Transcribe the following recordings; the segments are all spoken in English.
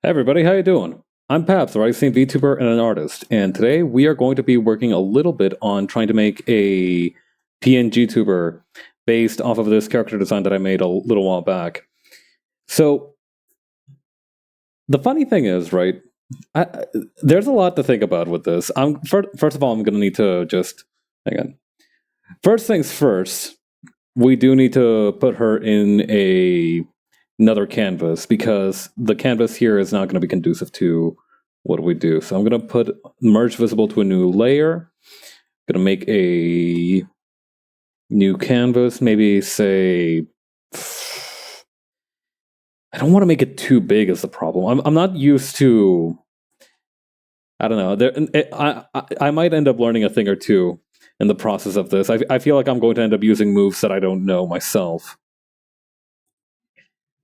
Hey everybody, how you doing? I'm Paps, a rising VTuber and an artist, and today we are going to be working a little bit on trying to make a pngtuber based off of this character design that I made a little while back. So, the funny thing is, right, there's a lot to think about with this. First of all, I'm going to need to just, hang on. First things first, we do need to put her in another canvas because the canvas here is not going to be conducive to what do we do. So I'm going to put merge visible to a new layer. I'm going to make a new canvas, maybe say, I don't want to make it too big is the problem. I'm not used to, I don't know. I might end up learning a thing or two in the process of this. I feel like I'm going to end up using moves that I don't know myself.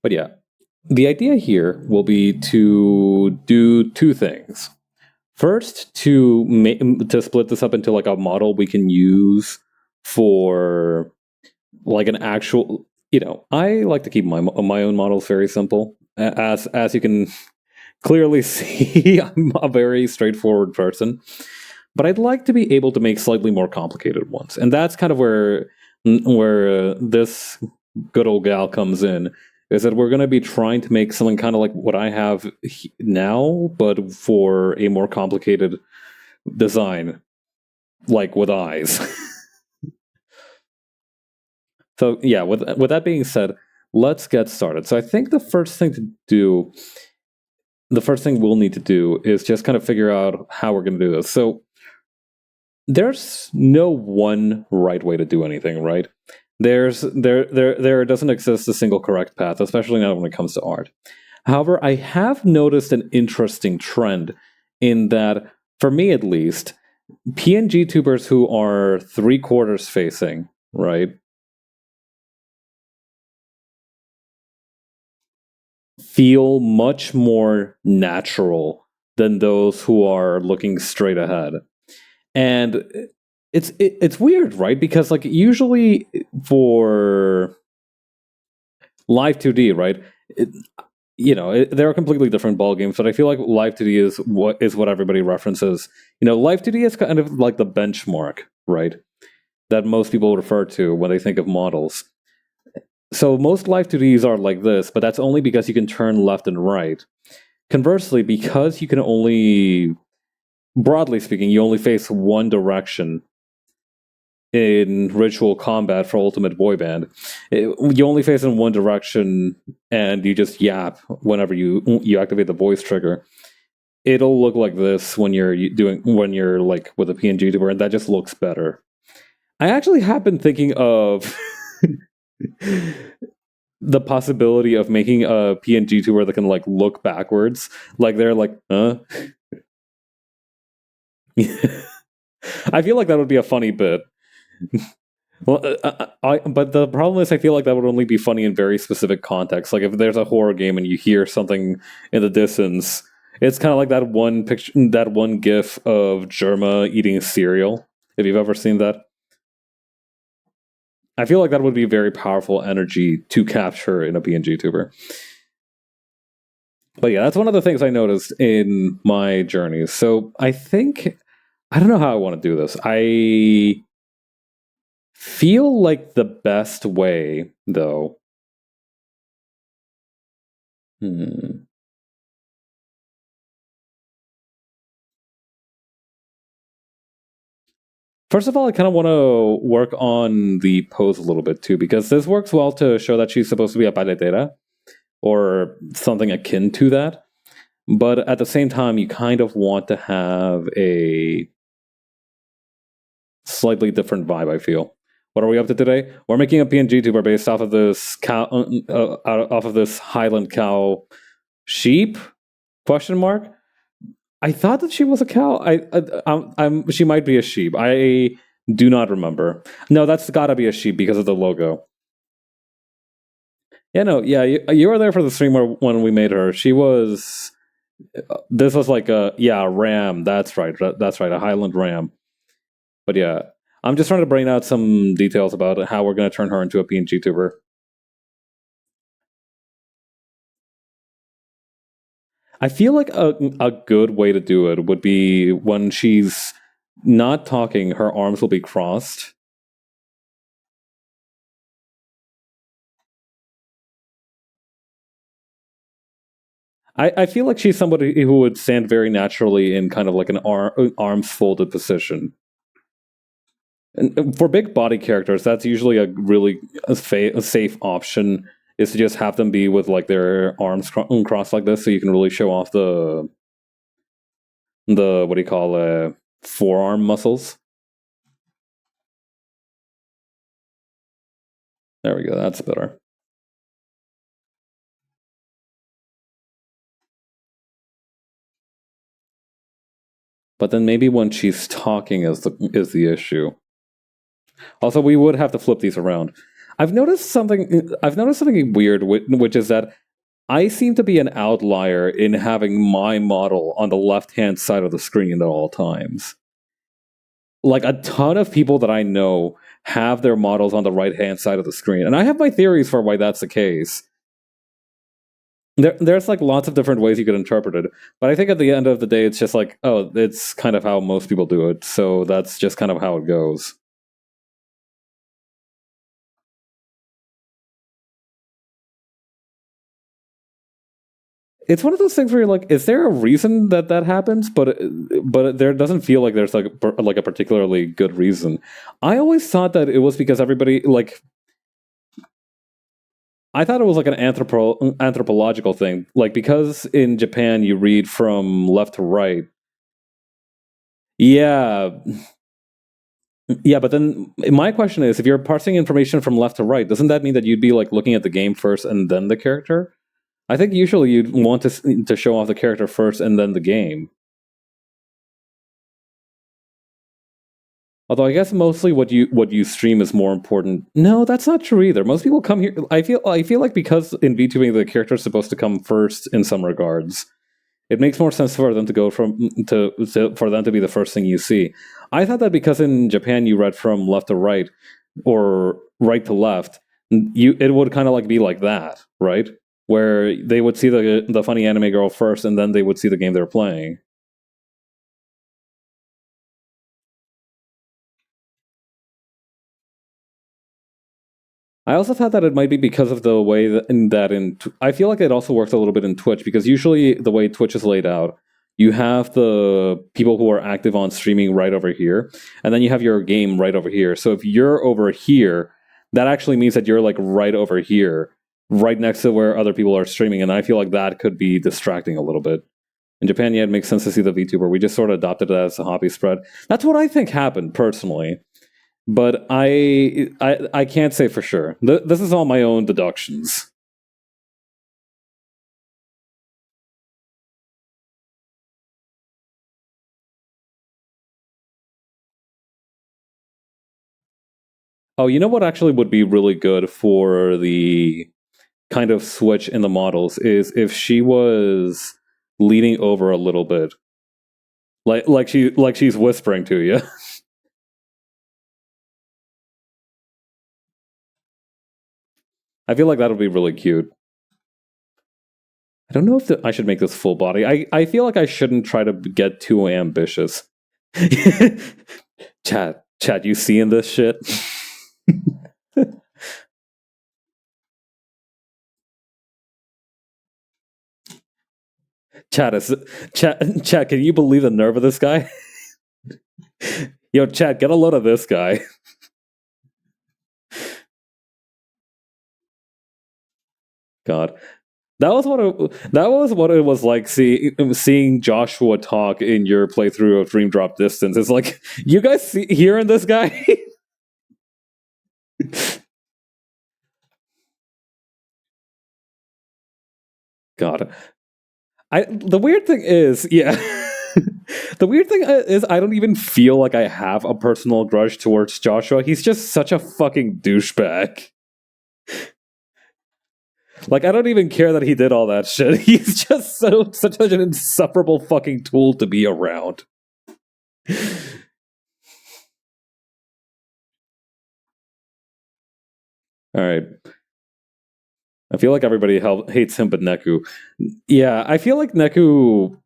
But yeah, the idea here will be to do two things. First, to split this up into like a model we can use for like an actual. I like to keep my own models very simple. As you can clearly see, I'm a very straightforward person. But I'd like to be able to make slightly more complicated ones, and that's kind of where this good old gal comes in. Is that we're going to be trying to make something kind of like what I have now, but for a more complicated design, like with eyes. So yeah, with that being said, let's get started. So I think the first thing we'll need to do is just kind of figure out how we're going to do this. So there's no one right way to do anything, right? There doesn't exist a single correct path, especially not when it comes to art. However, I have noticed an interesting trend in that, for me at least, PNG tubers who are 3/4 facing, right, feel much more natural than those who are looking straight ahead. And it's weird, right? Because like usually for live 2D, right? They're completely different ball games, but I feel like live 2D is what everybody references. Live 2D is kind of like the benchmark, right? That most people refer to when they think of models. So most live 2Ds are like this, but that's only because you can turn left and right. Conversely, because you can only, broadly speaking, you only face one direction in ritual combat for Ultimate Boy Band. You only face in one direction, and you just yap whenever you activate the voice trigger. It'll look like this when you're like with a pngtuber, and that just looks better. I actually have been thinking of the possibility of making a pngtuber that can like look backwards, like they're like, huh? I feel like that would be a funny bit. Well, but the problem is, I feel like that would only be funny in very specific contexts. Like if there's a horror game and you hear something in the distance, it's kind of like that one picture, that one GIF of Germa eating cereal. If you've ever seen that, I feel like that would be very powerful energy to capture in a pngtuber. But yeah, that's one of the things I noticed in my journeys. So I don't know how I want to do this. I feel like the best way, though. First of all, I kind of want to work on the pose a little bit too, because this works well to show that she's supposed to be a paletera or something akin to that. But at the same time, you kind of want to have a slightly different vibe, I feel. What are we up to today? We're making a pngtuber based off of this cow, off of this Highland cow sheep? Question mark. I thought that she was a cow. She might be a sheep. I do not remember. No, that's got to be a sheep because of the logo. Yeah, no, yeah, you were there for the stream when we made her. She was. This was like a ram. That's right. That's right. A Highland ram. But yeah, I'm just trying to bring out some details about how we're going to turn her into a pngtuber. I feel like a good way to do it would be when she's not talking, her arms will be crossed. I feel like she's somebody who would stand very naturally in kind of like an arms folded position. And for big body characters, that's usually a really a safe option. Is to just have them be with like their arms crossed like this, so you can really show off the what do you call forearm muscles. There we go. That's better. But then maybe when she's talking is the issue. Also, we would have to flip these around. I've noticed something. I've noticed something weird, which is that I seem to be an outlier in having my model on the left hand side of the screen at all times. Like a ton of people that I know have their models on the right hand side of the screen, and I have my theories for why that's the case. There's like lots of different ways you could interpret it, but I think at the end of the day, it's just like, oh, it's kind of how most people do it, so that's just kind of how it goes. It's one of those things where you're like, is there a reason that that happens? But there doesn't feel like there's like a particularly good reason. I always thought that it was because everybody like I thought it was like an anthropological thing, like because in Japan you read from left to right. Yeah, yeah, but then my question is, if you're parsing information from left to right, doesn't that mean that you'd be like looking at the game first and then the character? I think usually you'd want to show off the character first and then the game. Although I guess mostly what you stream is more important. No, that's not true either. Most people come here. I feel like because in VTubing the character is supposed to come first in some regards, it makes more sense for them to go for them to be the first thing you see. I thought that because in Japan you read from left to right or right to left, it would kind of like be like that, right? Where they would see the funny anime girl first, and then they would see the game they're playing. I also thought that it might be because of the way I feel like it also works a little bit in Twitch because usually the way Twitch is laid out, you have the people who are active on streaming right over here, and then you have your game right over here. So if you're over here, that actually means that you're like right over here, right next to where other people are streaming, and I feel like that could be distracting a little bit. In Japan, yeah, it makes sense to see the VTuber. We just sort of adopted it as a hobby spread. That's what I think happened personally, but I can't say for sure. This is all my own deductions. Oh, you know what actually would be really good for the kind of switch in the models is if she was leaning over a little bit, like she's whispering to you. I feel like that would be really cute. I don't know if I should make this full body. I feel like I shouldn't try to get too ambitious. Chat, you seeing this shit? Chat is chat. Can you believe the nerve of this guy? Yo, chat, get a load of this guy. God, that was what it was like seeing Joshua talk in your playthrough of Dream Drop Distance. It's like you guys hearing this guy? God, the weird thing is, yeah. The weird thing is, I don't even feel like I have a personal grudge towards Joshua. He's just such a fucking douchebag. Like, I don't even care that he did all that shit. He's just such an insufferable fucking tool to be around. All right. I feel like everybody hates him but Neku. Yeah, I feel like Neku.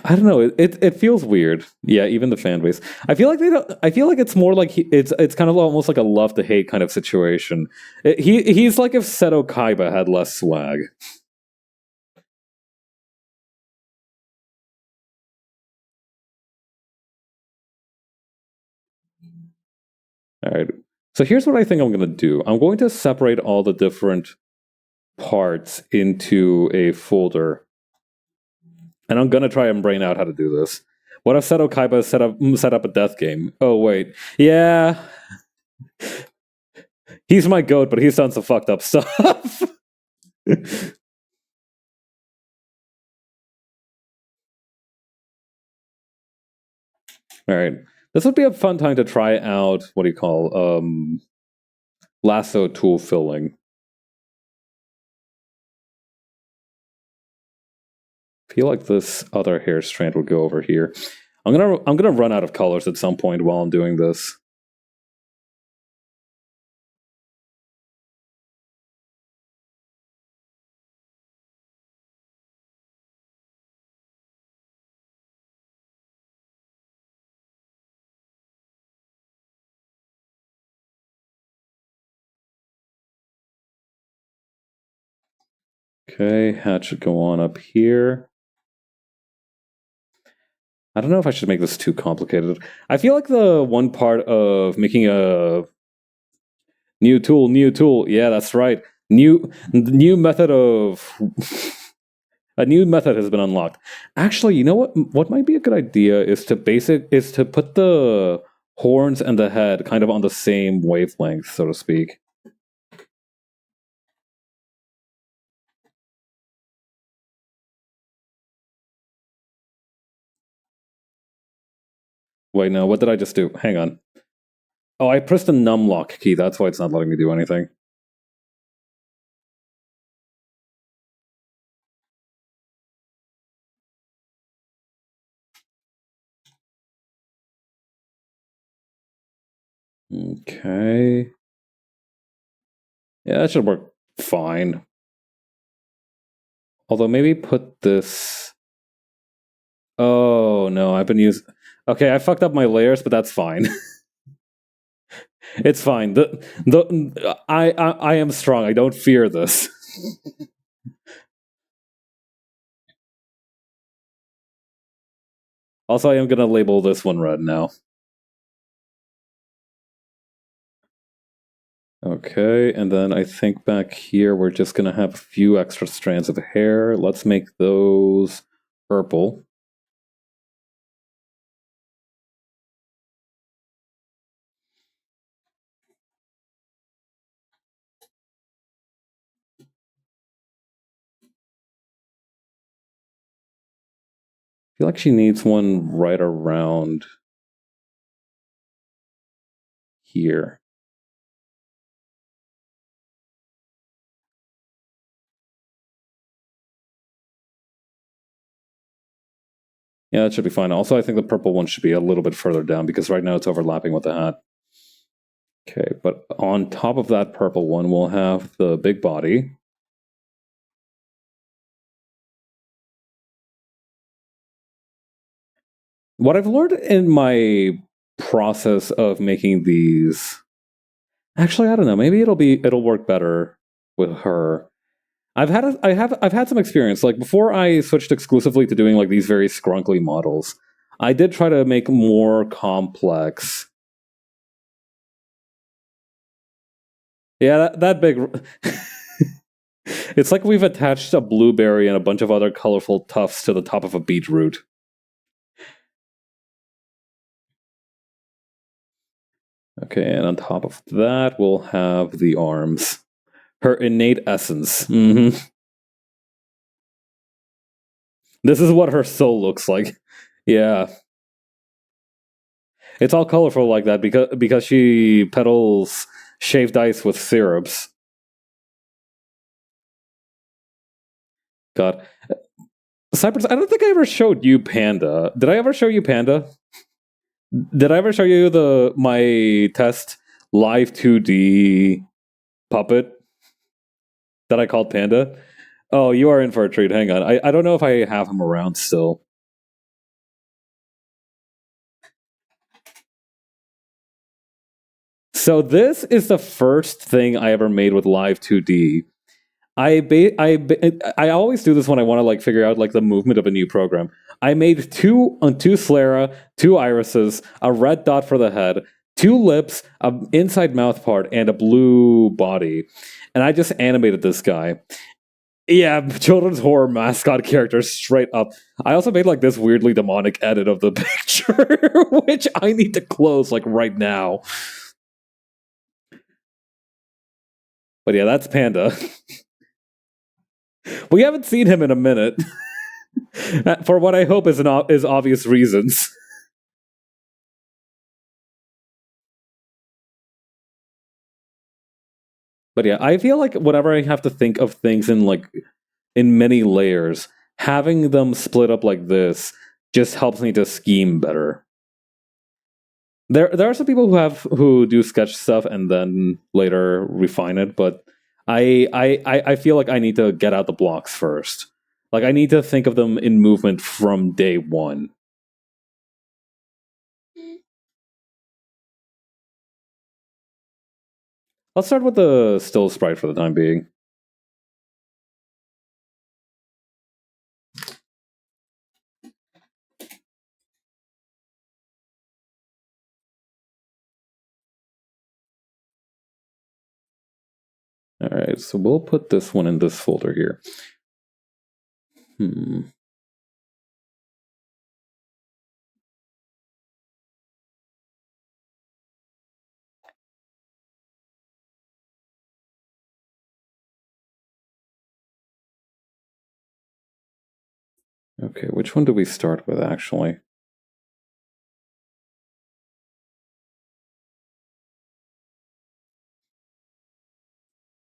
I don't know. It feels weird. Yeah, even the fan base. I feel like they don't. I feel like it's more like it's kind of almost like a love to hate kind of situation. He's like if Seto Kaiba had less swag. All right. So here's what I think I'm going to do. I'm going to separate all the different parts into a folder, and I'm going to try and brain out how to do this. What if Seto Kaiba set up a death game? Oh wait, yeah, he's my goat, but he's done some fucked up stuff. All right, this would be a fun time to try out. What do you call lasso tool filling? I feel like this other hair strand would go over here. I'm gonna run out of colors at some point while I'm doing this. Okay, hat should go on up here. I don't know if I should make this too complicated. I feel like the one part of making a new tool. Yeah, that's right. New method of a new method has been unlocked. Actually, you know what? What might be a good idea is to put the horns and the head kind of on the same wavelength, so to speak. Wait, no, what did I just do? Hang on. Oh, I pressed the numlock key. That's why it's not letting me do anything. Okay. Yeah, that should work fine. Although maybe put this. Oh no, I've been using. Okay, I fucked up my layers, but that's fine. It's fine. I am strong. I don't fear this. Also, I am gonna label this one red now. Okay, and then I think back here we're just gonna have a few extra strands of hair. Let's make those purple. I feel like she needs one right around here. Yeah, that should be fine. Also, I think the purple one should be a little bit further down because right now it's overlapping with the hat. Okay, but on top of that purple one, we'll have the big body. What I've learned in my process of making these, actually, I don't know. Maybe it'll work better with her. I've had some experience. Like before, I switched exclusively to doing like these very scrunkly models. I did try to make more complex. Yeah, that big. It's like we've attached a blueberry and a bunch of other colorful tufts to the top of a beetroot. Okay, and on top of that, we'll have the arms. Her innate essence. Mm-hmm. This is what her soul looks like. Yeah. It's all colorful like that because she peddles shaved ice with syrups. God. Cypress, I don't think I ever showed you Panda. Did I ever show you Panda? Did I ever show you my test live 2D puppet that I called Panda. Oh, you are in for a treat. Hang on. I don't know if I have him around still. So this is the first thing I ever made with Live 2D. I always do this when I want to like figure out like the movement of a new program. I made two sclera, two irises, a red dot for the head, two lips, an inside mouth part, and a blue body. And I just animated this guy. Yeah, children's horror mascot character straight up. I also made like this weirdly demonic edit of the picture, which I need to close like right now. But yeah, that's Panda. We haven't seen him in a minute. For what I hope is obvious reasons. But yeah, I feel like whenever I have to think of things in many layers, having them split up like this just helps me to scheme better. There are some people who do sketch stuff and then later refine it, but I feel like I need to get out the blocks first. Like I need to think of them in movement from day one. Let's start with the still sprite for the time being. All right, so we'll put this one in this folder here. Okay, which one do we start with actually?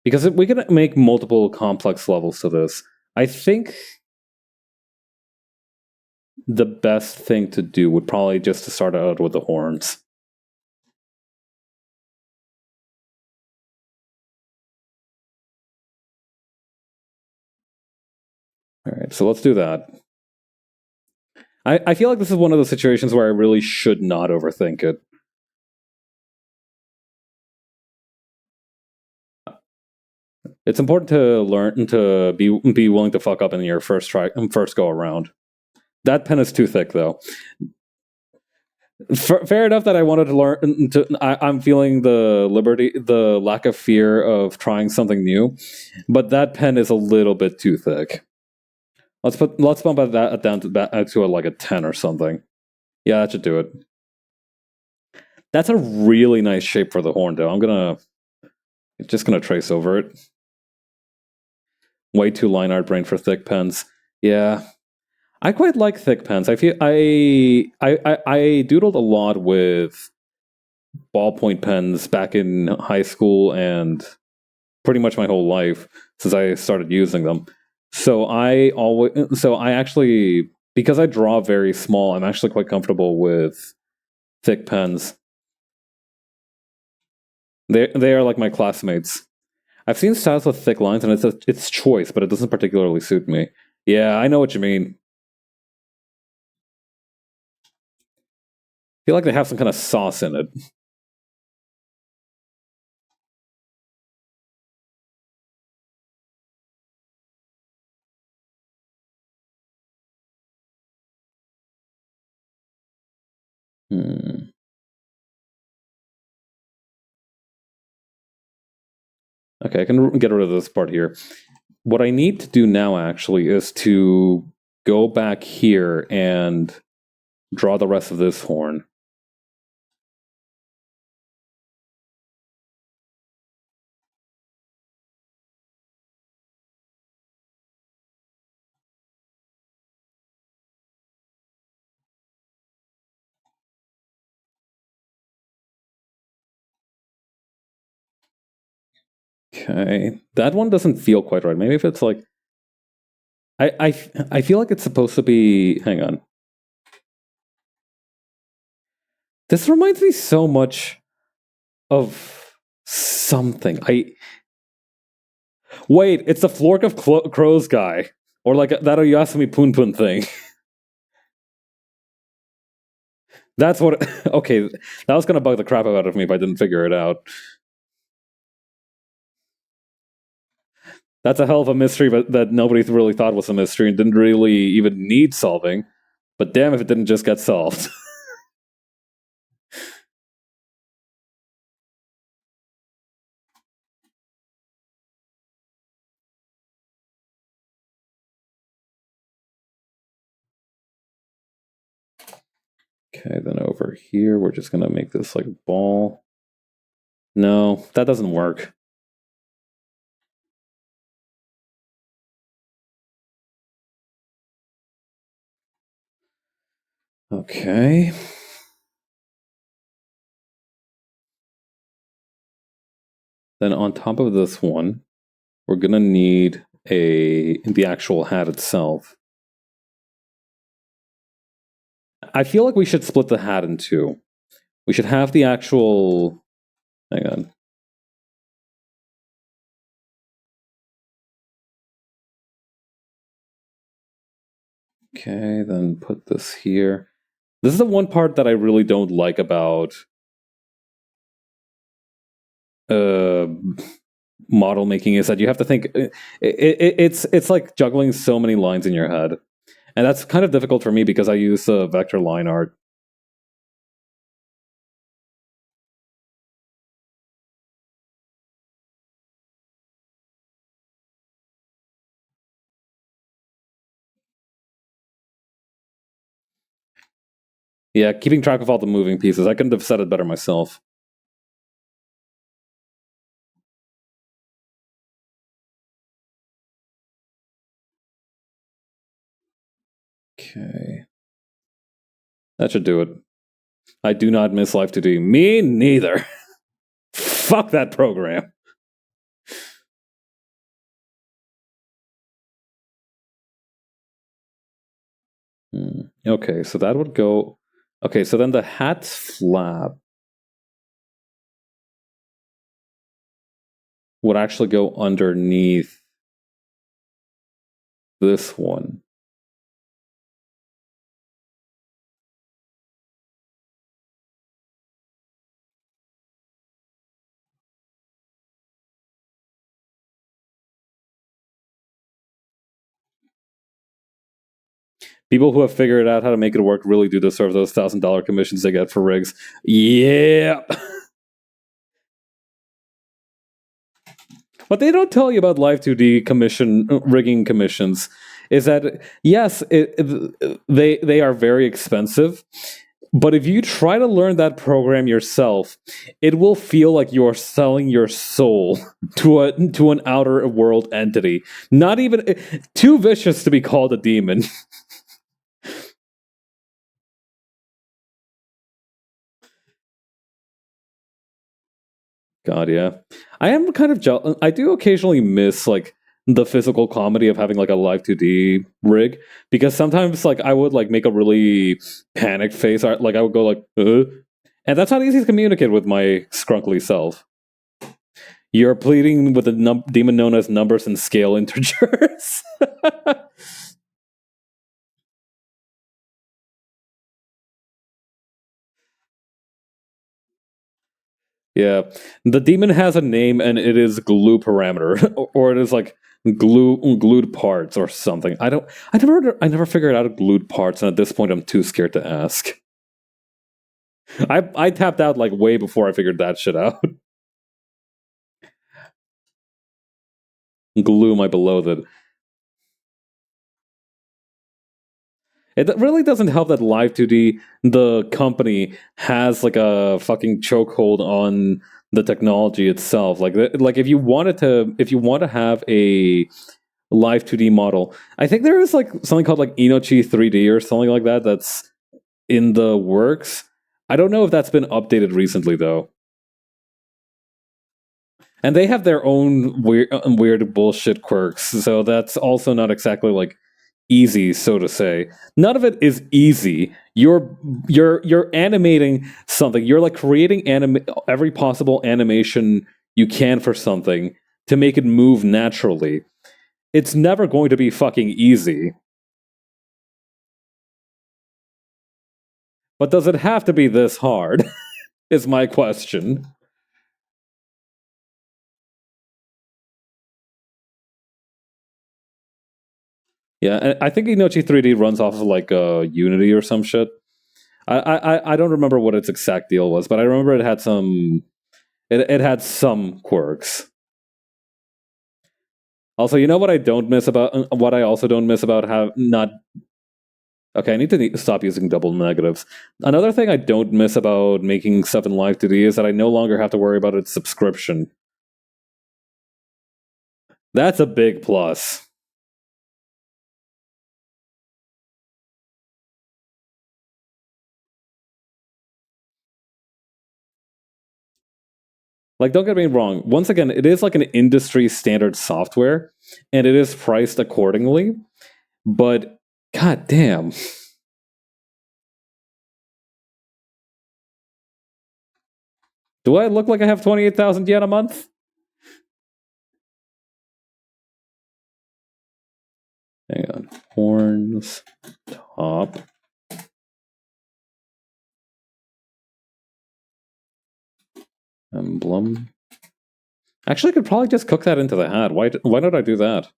Because we can make multiple complex levels to this. I think the best thing to do would probably just to start out with the horns. All right, so let's do that. I feel like this is one of those situations where I really should not overthink it. It's important to learn to be willing to fuck up in your first go around. That pen is too thick, though. Fair enough that I wanted to learn. I'm feeling the lack of fear of trying something new, but that pen is a little bit too thick. Let's bump that down to like a 10 or something. Yeah, that should do it. That's a really nice shape for the horn, though. I'm just gonna trace over it. Way too line art brain for thick pens. Yeah, I quite like thick pens. I feel I doodled a lot with ballpoint pens back in high school and pretty much my whole life since I started using them. So I actually, because I draw very small, I'm actually quite comfortable with thick pens. They are like my classmates. I've seen styles with thick lines, and it's choice, but it doesn't particularly suit me. Yeah, I know what you mean. I feel like they have some kind of sauce in it. Hmm. Okay, I can get rid of this part here. What I need to do now, actually, is to go back here and draw the rest of this horn. Okay, that one doesn't feel quite right. Maybe if it's like, I feel like it's supposed to be. Hang on. This reminds me so much of something. Wait, it's the Flork of Crows guy. Or like that Oyasumi Poon Poon thing. That's what... Okay, that was going to bug the crap out of me if I didn't figure it out. That's a hell of a mystery that nobody really thought was a mystery and didn't really even need solving. But damn if it didn't just get solved. Okay, then over here, we're just going to make this like a ball. No, that doesn't work. Okay. Then on top of this one, we're going to need the actual hat itself. I feel like we should split the hat in two. We should have the actual... Hang on. Okay, then put this here. This is the one part that I really don't like about model making, is that you have to think... It's like juggling so many lines in your head. And that's kind of difficult for me because I use vector line art. Yeah, keeping track of all the moving pieces. I couldn't have said it better myself. Okay. That should do it. I do not miss Life 2D. Me neither. Fuck that program. Okay, so that would go... Okay, so then the hat's flap would actually go underneath this one. People who have figured out how to make it work really do deserve those $1,000 commissions they get for rigs. Yeah. What they don't tell you about Live 2D rigging commissions is that yes, they are very expensive, but if you try to learn that program yourself, it will feel like you are selling your soul to an outer world entity. Not even too vicious to be called a demon. God, yeah. I am kind of jealous. I do occasionally miss like the physical comedy of having like a live 2D rig, because sometimes like I would like make a really panicked face, like I would go like, and that's not easy to communicate with my scrunkly self. You're pleading with a demon known as numbers and scale integers. Yeah, the demon has a name and it is glue parameter, or it is like glued parts or something. I never figured out glued parts, and at this point I'm too scared to ask. I tapped out like way before I figured that shit out. Glue my below. It really doesn't help that Live 2D, the company, has like a fucking chokehold on the technology itself. Like if you want to have a Live 2D model, I think there is like something called like Inochi 3D or something like that that's in the works. I don't know if that's been updated recently though. And they have their own weird bullshit quirks, so that's also not exactly like easy, so to say. None of it is easy. You're animating something. You're like creating every possible animation you can for something, to make it move naturally. It's never going to be fucking easy. But does it have to be this hard? Is my question. Yeah, I think Inochi 3D runs off of like Unity or some shit. I don't remember what its exact deal was, but I remember it had some it had some quirks. Also, you know what I don't miss about what I also don't miss about have not. Okay, I need to stop using double negatives. Another thing I don't miss about making stuff in Live 2D is that I no longer have to worry about its subscription. That's a big plus. Like, don't get me wrong. Once again, it is like an industry standard software, and it is priced accordingly. But god damn. Do I look like I have 28,000 yen a month? Hang on. Horns, top. Emblem. Actually, I could probably just cook that into the hat. Why don't I do that?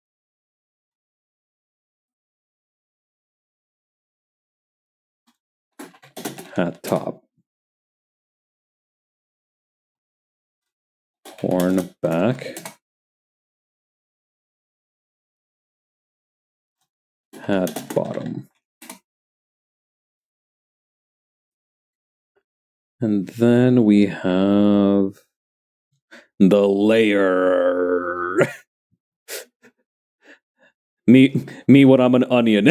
Hat top. Horn back. Hat bottom. And then we have the layer. me when I'm an onion.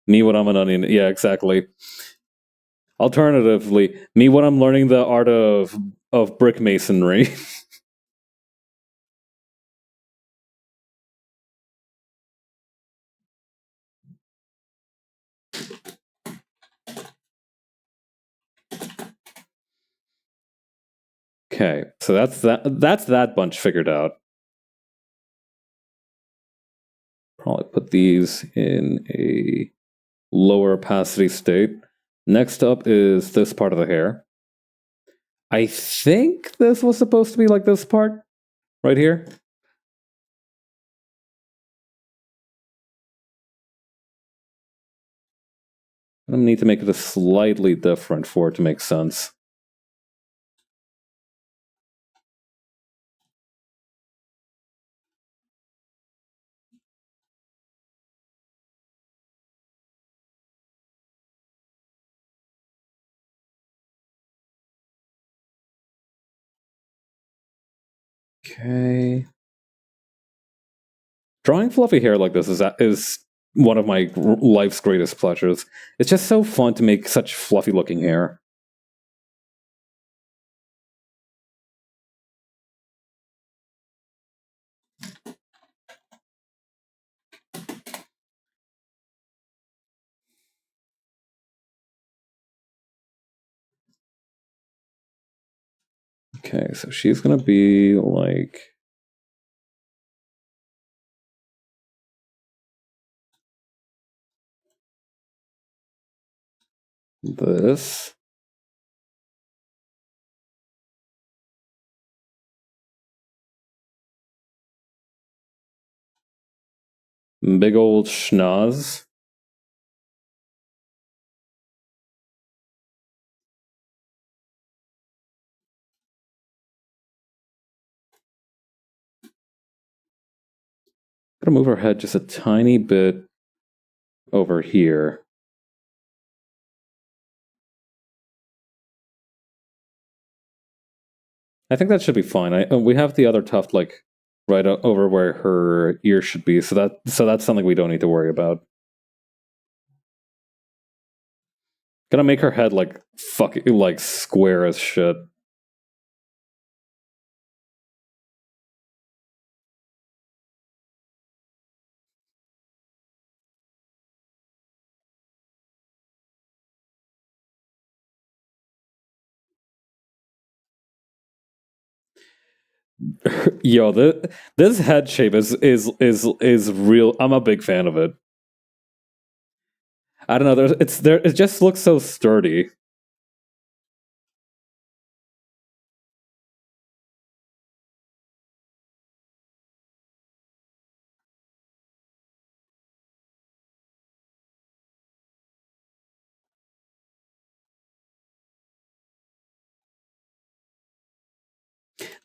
Me when I'm an onion. Yeah, exactly. Alternatively, me when I'm learning the art of brick masonry. Okay, so that's that bunch figured out. Probably put these in a lower opacity state. Next up is this part of the hair. I think this was supposed to be like this part right here. I need to make it a slightly different for it to make sense. Okay. Drawing fluffy hair like this is one of my life's greatest pleasures. It's just so fun to make such fluffy looking hair. Okay, so she's gonna be like this. Big old schnoz. Gonna move her head just a tiny bit over here. I think that should be fine. We have the other tuft like right over where her ear should be, so that's something we don't need to worry about. Gonna make her head like fucking like square as shit. Yo, this head shape is real. I'm a big fan of it. I don't know. There. It just looks so sturdy.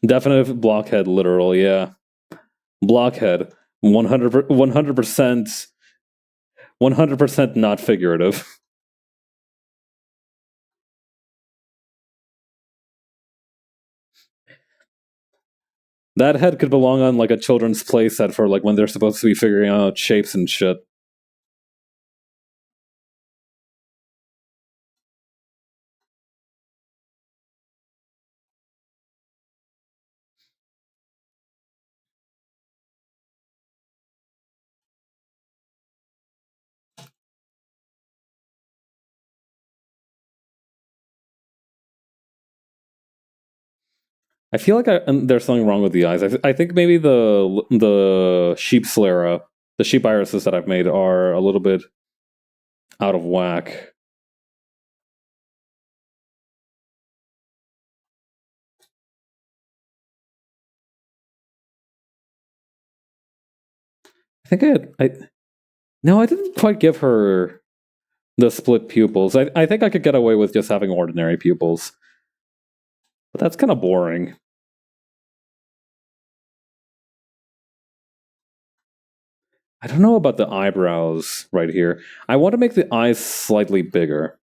Definite blockhead, literal. Yeah, blockhead. 100%. 100% not figurative. That head could belong on like a children's playset for like when they're supposed to be figuring out shapes and shit. I feel like there's something wrong with the eyes. I think maybe the sheep sclera, the sheep irises that I've made are a little bit out of whack. I think I no, I didn't quite give her the split pupils. I think I could get away with just having ordinary pupils, but that's kind of boring. I don't know about the eyebrows right here. I want to make the eyes slightly bigger,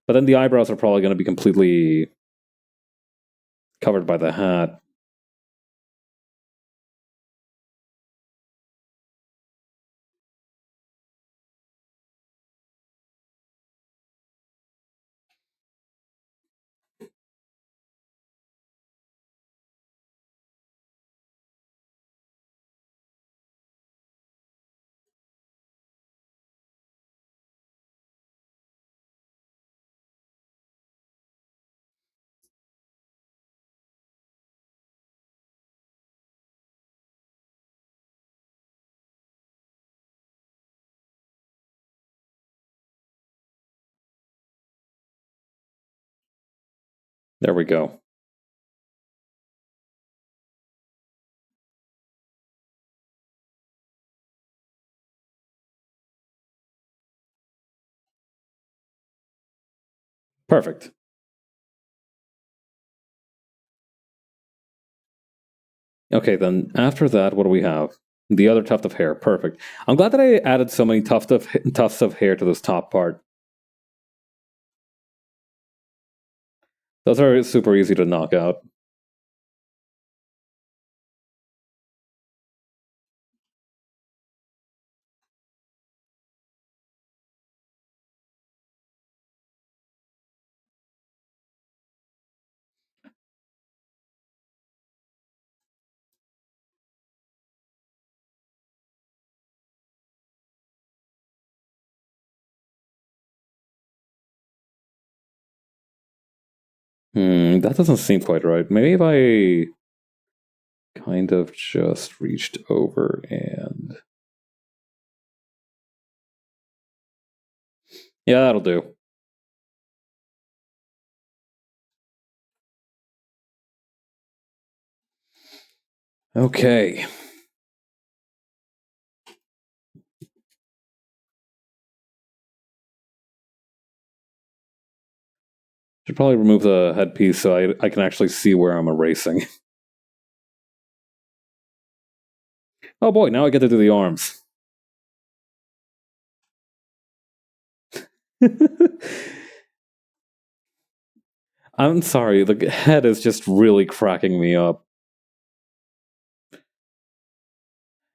but then the eyebrows are probably going to be completely covered by the hat. There we go. Perfect. Okay, then after that, what do we have? The other tuft of hair. Perfect. I'm glad that I added so many tufts of hair to this top part. Those are super easy to knock out. That doesn't seem quite right. Maybe if I kind of just reached over and... Yeah, that'll do. Okay. Should probably remove the headpiece so I can actually see where I'm erasing. Oh boy, now I get to do the arms. I'm sorry, the head is just really cracking me up.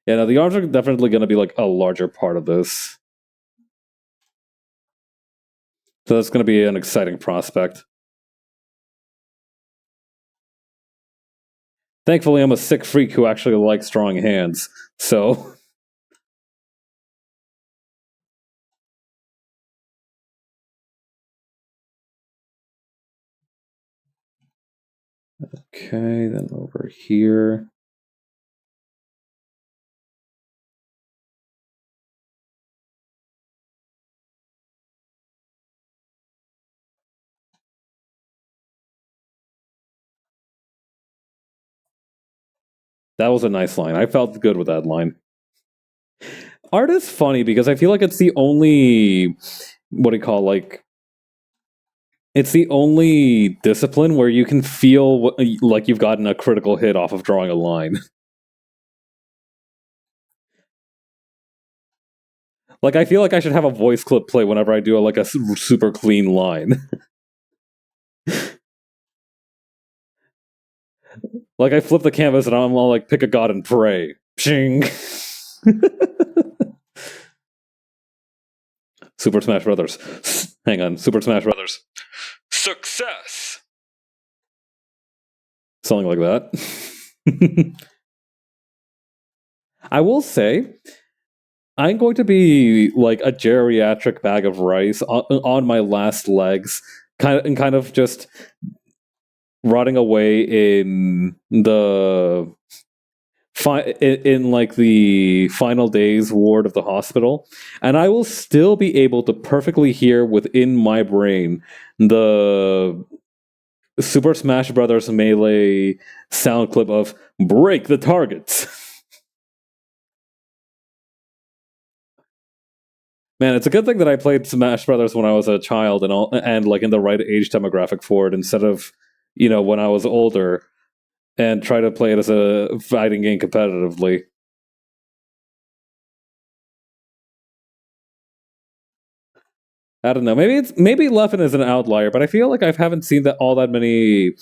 Yeah, no, the arms are definitely going to be like a larger part of this. So that's going to be an exciting prospect. Thankfully, I'm a sick freak who actually likes drawing hands. So, Okay, then over here. That was a nice line. I felt good with that line. Art is funny because I feel like it's the only, what do you call, like, it's the only discipline where you can feel like you've gotten a critical hit off of drawing a line. Like, I feel like I should have a voice clip play whenever I do like a super clean line. Like, I flip the canvas and I'm all like, pick a god and pray. Shing. Super Smash Brothers. Hang on, Super Smash Brothers. Success! Something like that. I will say, I'm going to be like a geriatric bag of rice on my last legs, kind of just rotting away in the in like the final days ward of the hospital, and I will still be able to perfectly hear within my brain the Super Smash Brothers Melee sound clip of "Break the targets." Man, it's a good thing that I played Smash Brothers when I was a child and like in the right age demographic for it, instead of when I was older and try to play it as a fighting game competitively. I don't know. Maybe Leffen is an outlier, but I feel like I haven't seen that all that many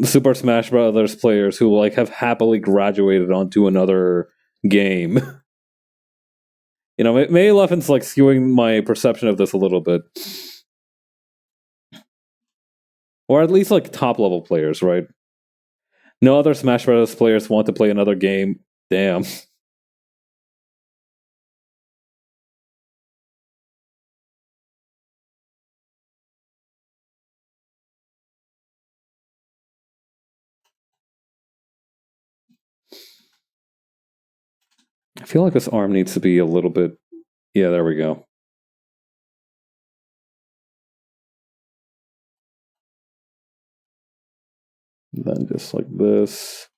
Super Smash Brothers players who like have happily graduated onto another game. Maybe Leffen's like skewing my perception of this a little bit, or at least like top level players, right? No other Smash Brothers players want to play another game. Damn. I feel like this arm needs to be a little bit. Yeah, there we go. Then just like this.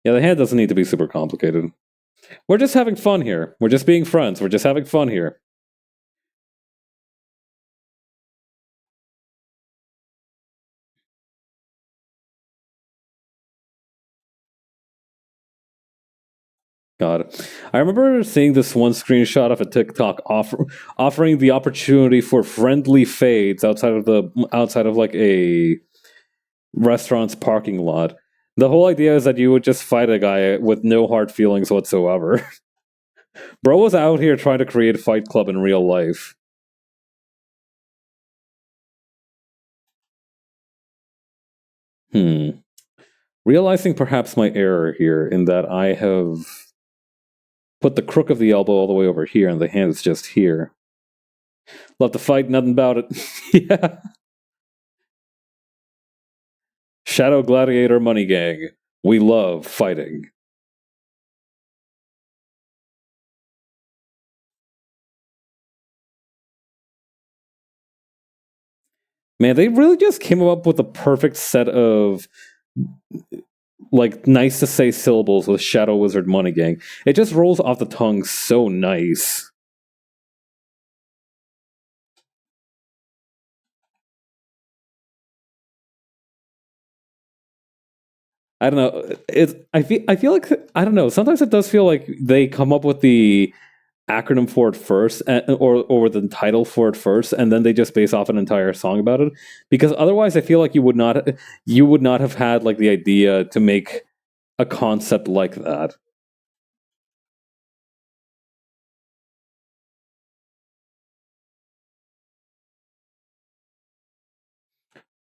Yeah, the hand doesn't need to be super complicated. We're just having fun here. We're just being friends. We're just having fun here. God, I remember seeing this one screenshot of a TikTok offering the opportunity for friendly fades outside of like a restaurant's parking lot. The whole idea is that you would just fight a guy with no hard feelings whatsoever. Bro was out here trying to create Fight Club in real life. Realizing perhaps my error here in that I have put the crook of the elbow all the way over here and the hand is just here. Love to fight, nothing about it. Yeah. Shadow Gladiator Money Gang. We love fighting. Man, they really just came up with the perfect set of like nice to say syllables with Shadow Wizard Money Gang. It just rolls off the tongue so nice. I don't know. I feel like I don't know. Sometimes it does feel like they come up with the acronym for it first, or the title for it first, and then they just base off an entire song about it. Because otherwise, I feel like you would not have had like the idea to make a concept like that.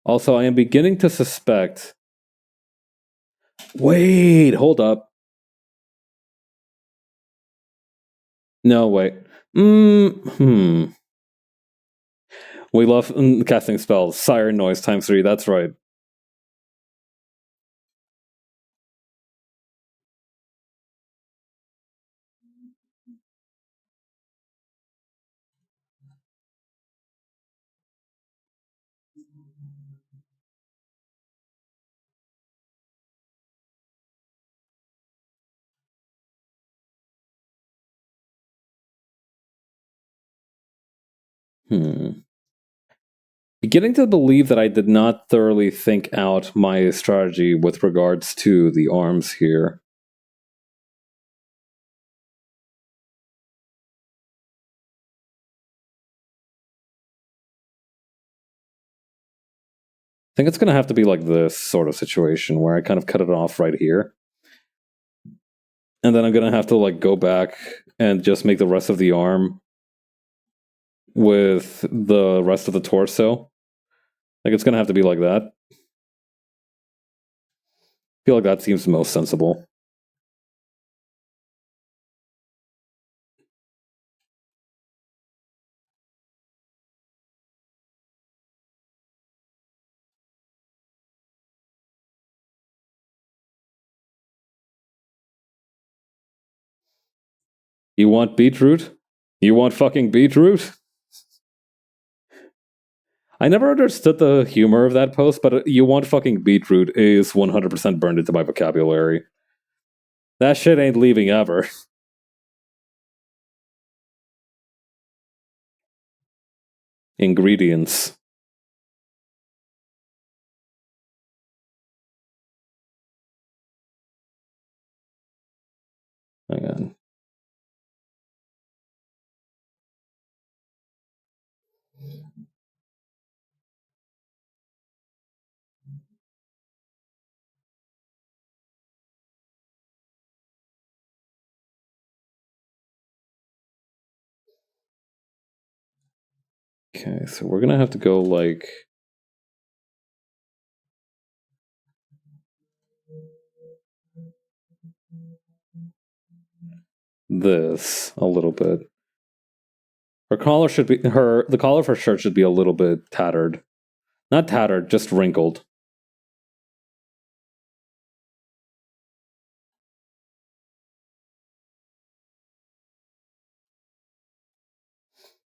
Also, I am beginning to suspect. Wait, hold up. No, wait. Hmm. We love casting spells. Siren noise times 3. That's right. Hmm. Beginning to believe that I did not thoroughly think out my strategy with regards to the arms here. I think it's going to have to be like this sort of situation where I kind of cut it off right here. And then I'm going to have to like go back and just make the rest of the arm with the rest of the torso. Like it's going to have to be like that. I feel like that seems most sensible. You want beetroot? You want fucking beetroot? I never understood the humor of that post, but you want fucking beetroot is 100% burned into my vocabulary. That shit ain't leaving ever. Ingredients. Hang on. Okay, so we're gonna have to go like this a little bit. Her collar should be the collar of her shirt should be a little bit tattered. Not tattered, just wrinkled.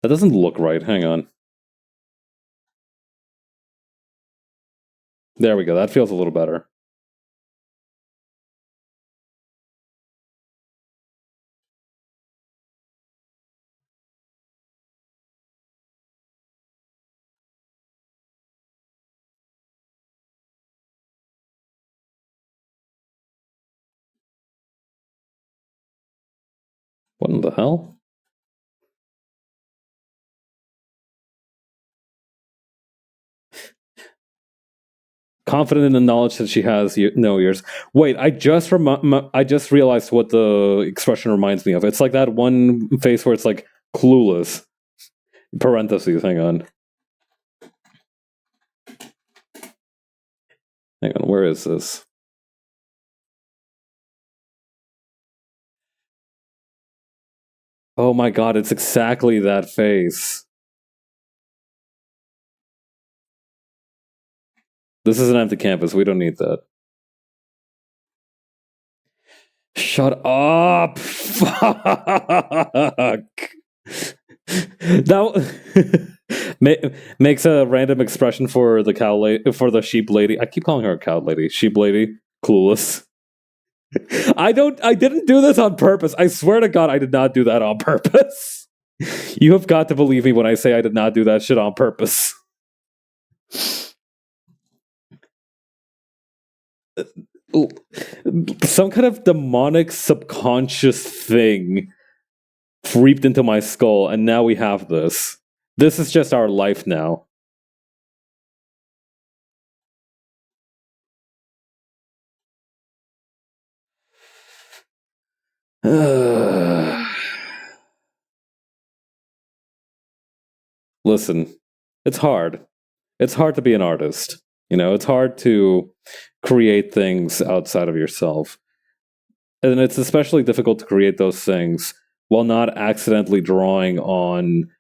That doesn't look right. Hang on. There we go. That feels a little better. What in the hell? Confident in the knowledge that she has no ears. Wait, I just realized what the expression reminds me of. It's like that one face where it's like clueless. Parentheses. Hang on. Hang on. Where is this? Oh my god! It's exactly that face. This is an empty canvas. We don't need that. Shut up! Fuck! That makes a random expression for the for the sheep lady. I keep calling her a cow lady. Sheep lady, clueless. I didn't do this on purpose. I swear to God, I did not do that on purpose. You have got to believe me when I say I did not do that shit on purpose. Some kind of demonic subconscious thing creeped into my skull, and now we have this. This is just our life now. Listen, it's hard. It's hard to be an artist. You know, it's hard to create things outside of yourself. And it's especially difficult to create those things while not accidentally drawing on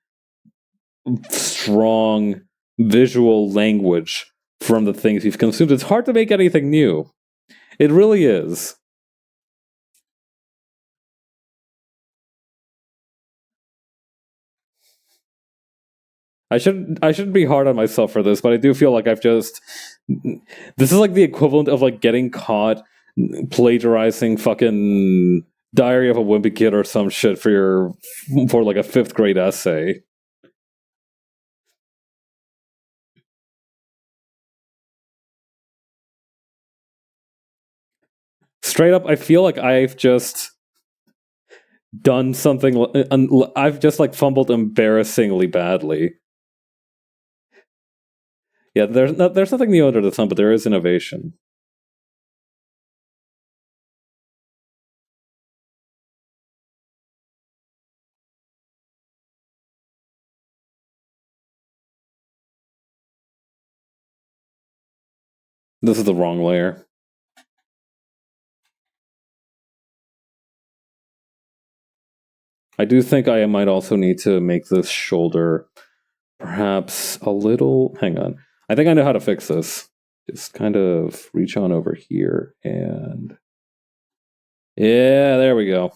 strong visual language from the things you've consumed. It's hard to make anything new. It really is. I shouldn't be hard on myself for this, but I do feel like I've just this is like the equivalent of like getting caught plagiarizing fucking Diary of a Wimpy Kid or some shit for like a fifth grade essay. Straight up, I feel like I've just done something. I've just like fumbled embarrassingly badly. Yeah, there's nothing new under the sun, but there is innovation. This is the wrong layer. I do think I might also need to make this shoulder perhaps a little. Hang on. I think I know how to fix this. Just kind of reach on over here and. Yeah, there we go.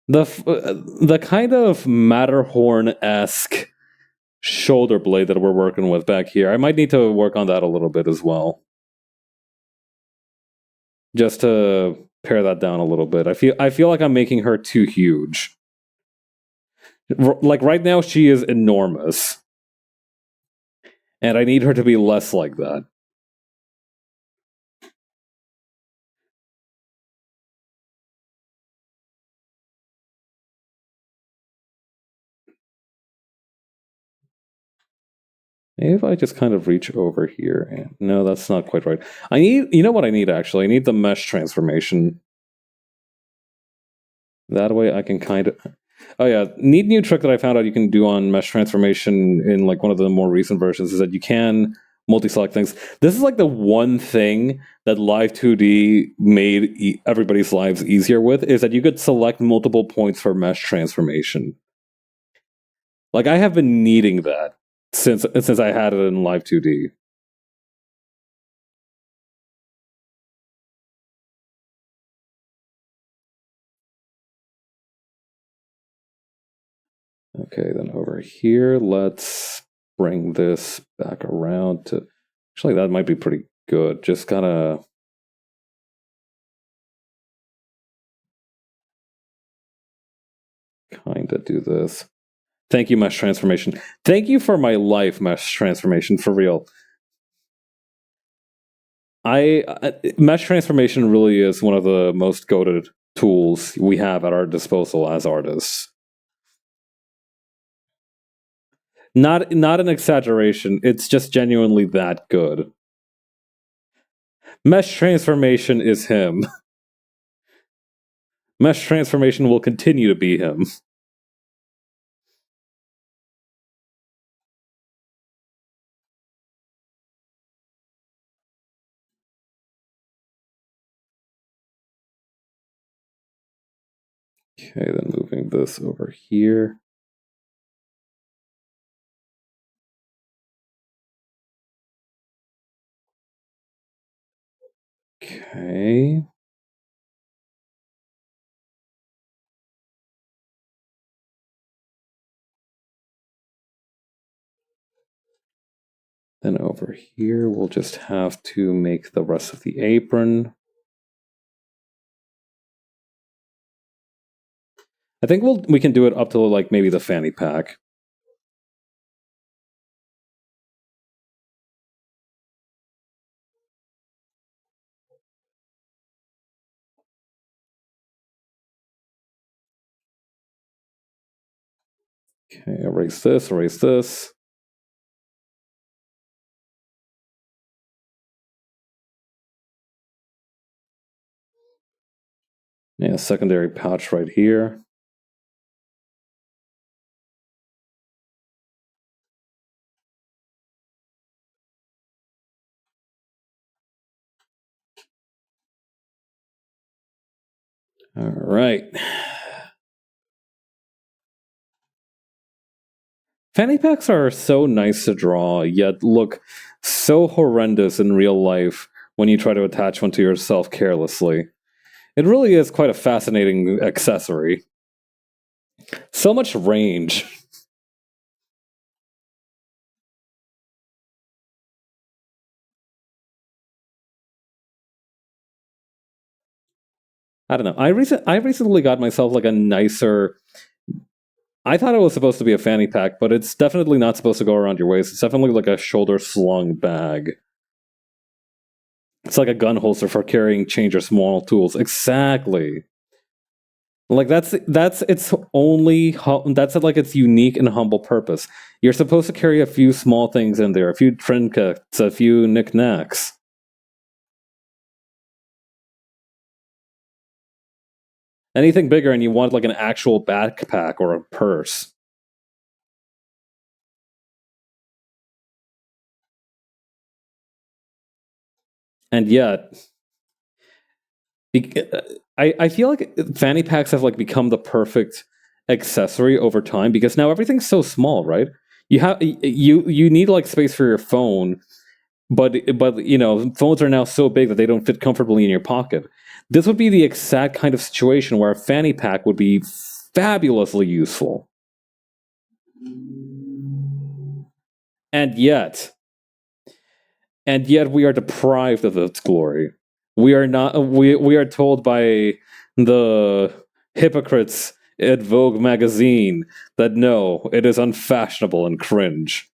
The kind of Matterhorn esque shoulder blade that we're working with back here, I might need to work on that a little bit as well, just to pare that down a little bit. I feel like I'm making her too huge. Like right now, she is enormous, and I need her to be less like that. Maybe if I just kind of reach over here and no, that's not quite right. You know what I need actually? I need the mesh transformation. That way I can kind of. Oh yeah, neat new trick that I found out you can do on mesh transformation in like one of the more recent versions is that you can multi-select things. This is like the one thing that Live 2D made everybody's lives easier with is that you could select multiple points for mesh transformation. Like I have been needing that since I had it in Live 2D. Okay, then over here, let's bring this back around to. Actually, that might be pretty good. Just gotta. Kind of do this. Thank you, Mesh Transformation. Thank you for my life, Mesh Transformation, for real. Mesh Transformation really is one of the most goated tools we have at our disposal as artists. Not an exaggeration. It's just genuinely that good. Mesh Transformation is him. Mesh Transformation will continue to be him. Okay, then moving this over here. Okay. Then over here, we'll just have to make the rest of the apron. I think we can do it up to like maybe the fanny pack. Okay, erase this, erase this. Yeah, secondary pouch right here. All right. Fanny packs are so nice to draw, yet look so horrendous in real life when you try to attach one to yourself carelessly. It really is quite a fascinating accessory. So much range. I don't know. I recently got myself like a nicer. I thought it was supposed to be a fanny pack, but it's definitely not supposed to go around your waist. It's definitely like a shoulder slung bag. It's like a gun holster for carrying change or small tools. Exactly. Like that's its only that's like its unique and humble purpose. You're supposed to carry a few small things in there, a few trinkets, a few knickknacks. Anything bigger, and you want like an actual backpack or a purse. And yet, I feel like fanny packs have like become the perfect accessory over time because now everything's so small, right? You need like space for your phone, but you know phones are now so big that they don't fit comfortably in your pocket. This would be the exact kind of situation where a fanny pack would be fabulously useful. And yet, and yet we are deprived of its glory. We are not. We are told by the hypocrites at Vogue magazine that no, it is unfashionable and cringe.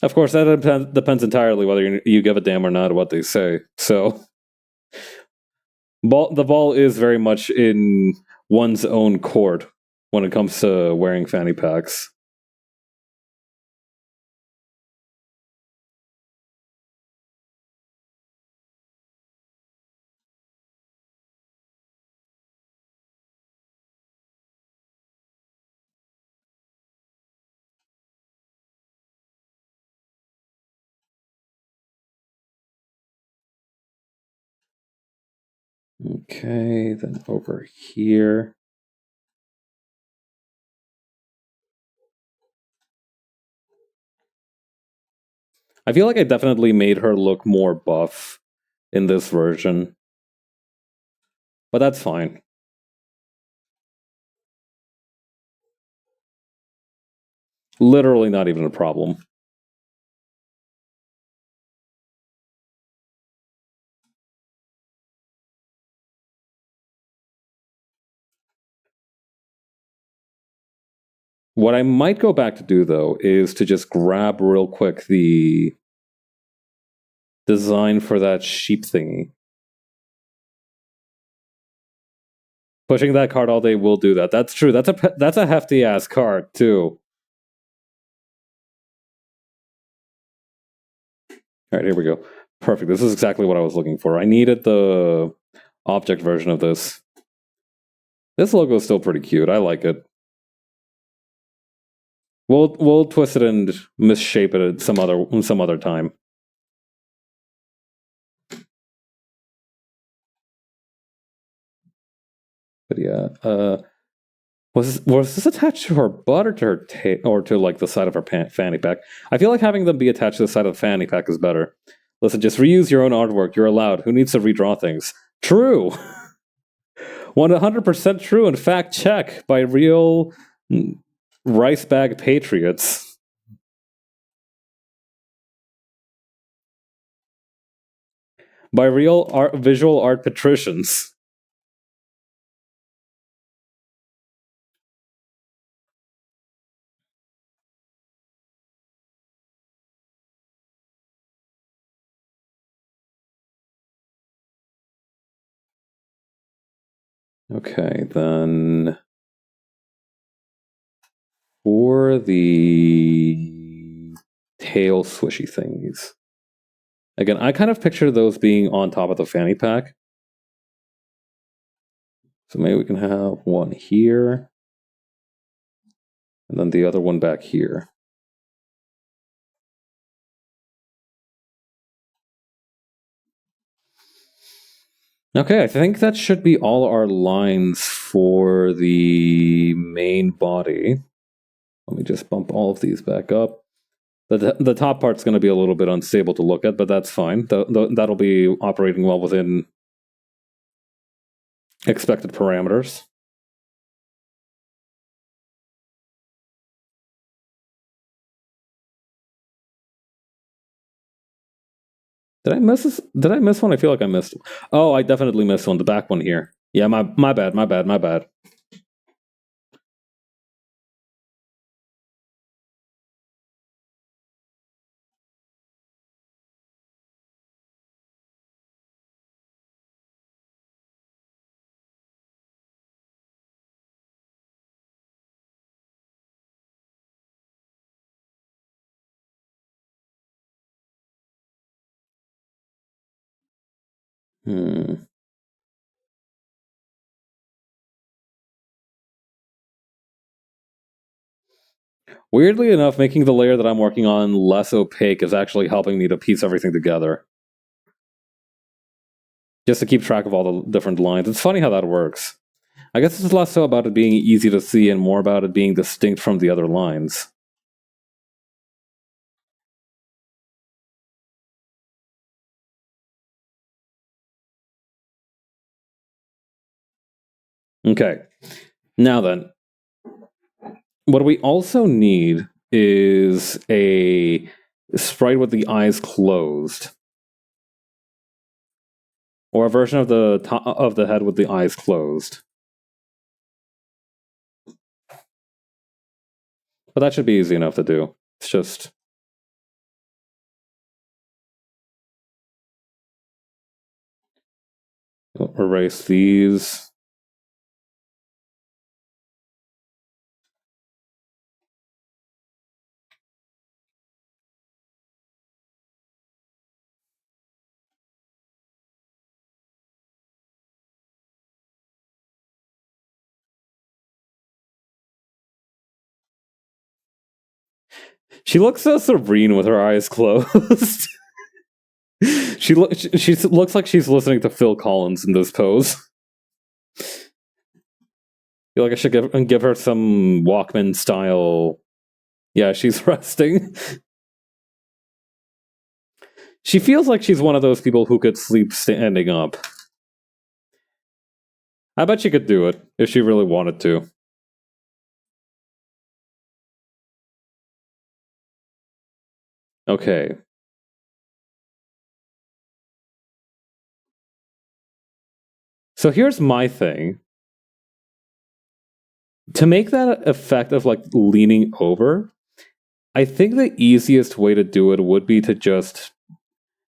Of course, that depends entirely whether you give a damn or not what they say. So, the ball is very much in one's own court when it comes to wearing fanny packs. Okay, then over here. I feel like I definitely made her look more buff in this version, but that's fine. Literally not even a problem. What I might go back to do though is to just grab real quick the design for that sheep thingy. Pushing that card all day will do that. That's true. That's a hefty ass card too. All right, here we go. Perfect. This is exactly what I was looking for. I needed the object version of this. This logo is still pretty cute. I like it. We'll twist it and misshape it at some other time. But yeah, was this attached to her butt or to her or to like the side of her fanny pack? I feel like having them be attached to the side of the fanny pack is better. Listen, just reuse your own artwork. You're allowed. Who needs to redraw things? True. 100% true and fact check by real rice bag patriots. By real visual art patricians. Okay, then for the tail swishy thingies. Again, I kind of picture those being on top of the fanny pack. So maybe we can have one here, and then the other one back here. Okay, I think that should be all our lines for the main body. Let me just bump all of these back up. The top part's going to be a little bit unstable to look at, but that's fine. That'll be operating well within expected parameters. Did I miss this? Did I miss one? I feel like I missed. Oh, I definitely missed one. The back one here. Yeah, my bad. My bad. My bad. Hmm. Weirdly enough, making the layer that I'm working on less opaque is actually helping me to piece everything together. Just to keep track of all the different lines. It's funny how that works. I guess it's less so about it being easy to see and more about it being distinct from the other lines. Okay. Now then, what we also need is a sprite with the eyes closed. Or a version of the of the head with the eyes closed. But that should be easy enough to do. It's just erase these. She looks so serene with her eyes closed. she looks like she's listening to Phil Collins in this pose. I feel like I should give her some Walkman style. Yeah, she's resting. She feels like she's one of those people who could sleep standing up. I bet she could do it if she really wanted to. Okay. So here's my thing. To make that effect of like leaning over, I think the easiest way to do it would be to just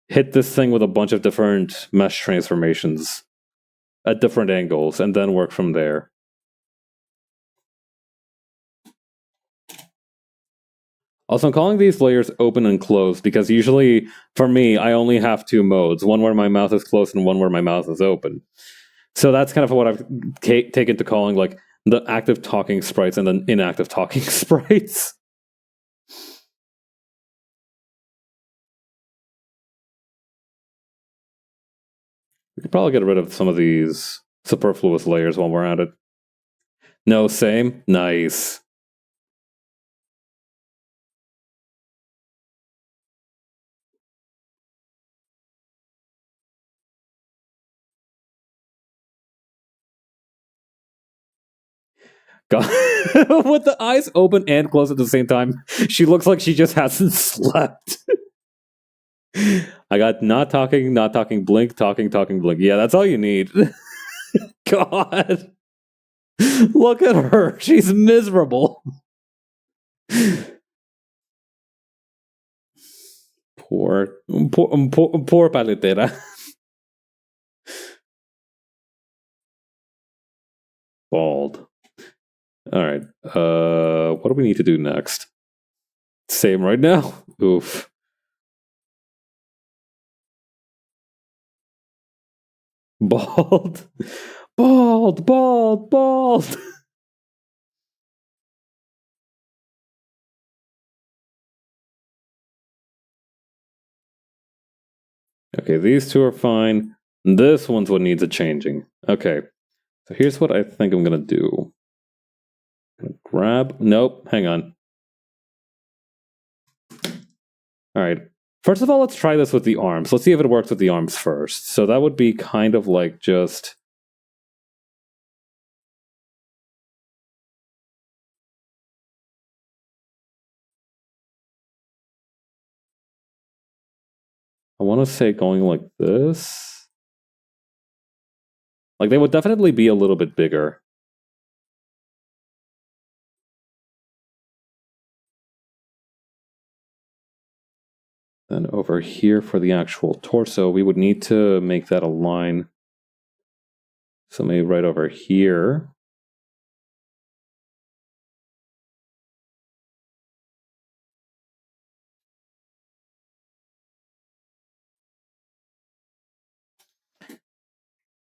hit this thing with a bunch of different mesh transformations at different angles and then work from there. Also, I'm calling these layers open and closed because usually, for me, I only have two modes, one where my mouth is closed and one where my mouth is open. So that's kind of what I've taken to calling like the active talking sprites and then inactive talking sprites. We could probably get rid of some of these superfluous layers while we're at it. No, same? Nice. God. With the eyes open and closed at the same time, she looks like she just hasn't slept. I got not talking, blink, talking, blink. Yeah, that's all you need. God. Look at her. She's miserable. Poor Paletera. Bald. All right. What do we need to do next? Same right now. Oof. Bald. Bald. Okay, these two are fine. This one's what needs a changing. Okay, so here's what I think I'm gonna do. I'm gonna grab. Nope, hang on. All right. First of all, let's try this with the arms. Let's see if it works with the arms first. So that would be kind of like just. I want to say going like this. Like they would definitely be a little bit bigger. Then over here for the actual torso, we would need to make that a line. So maybe right over here.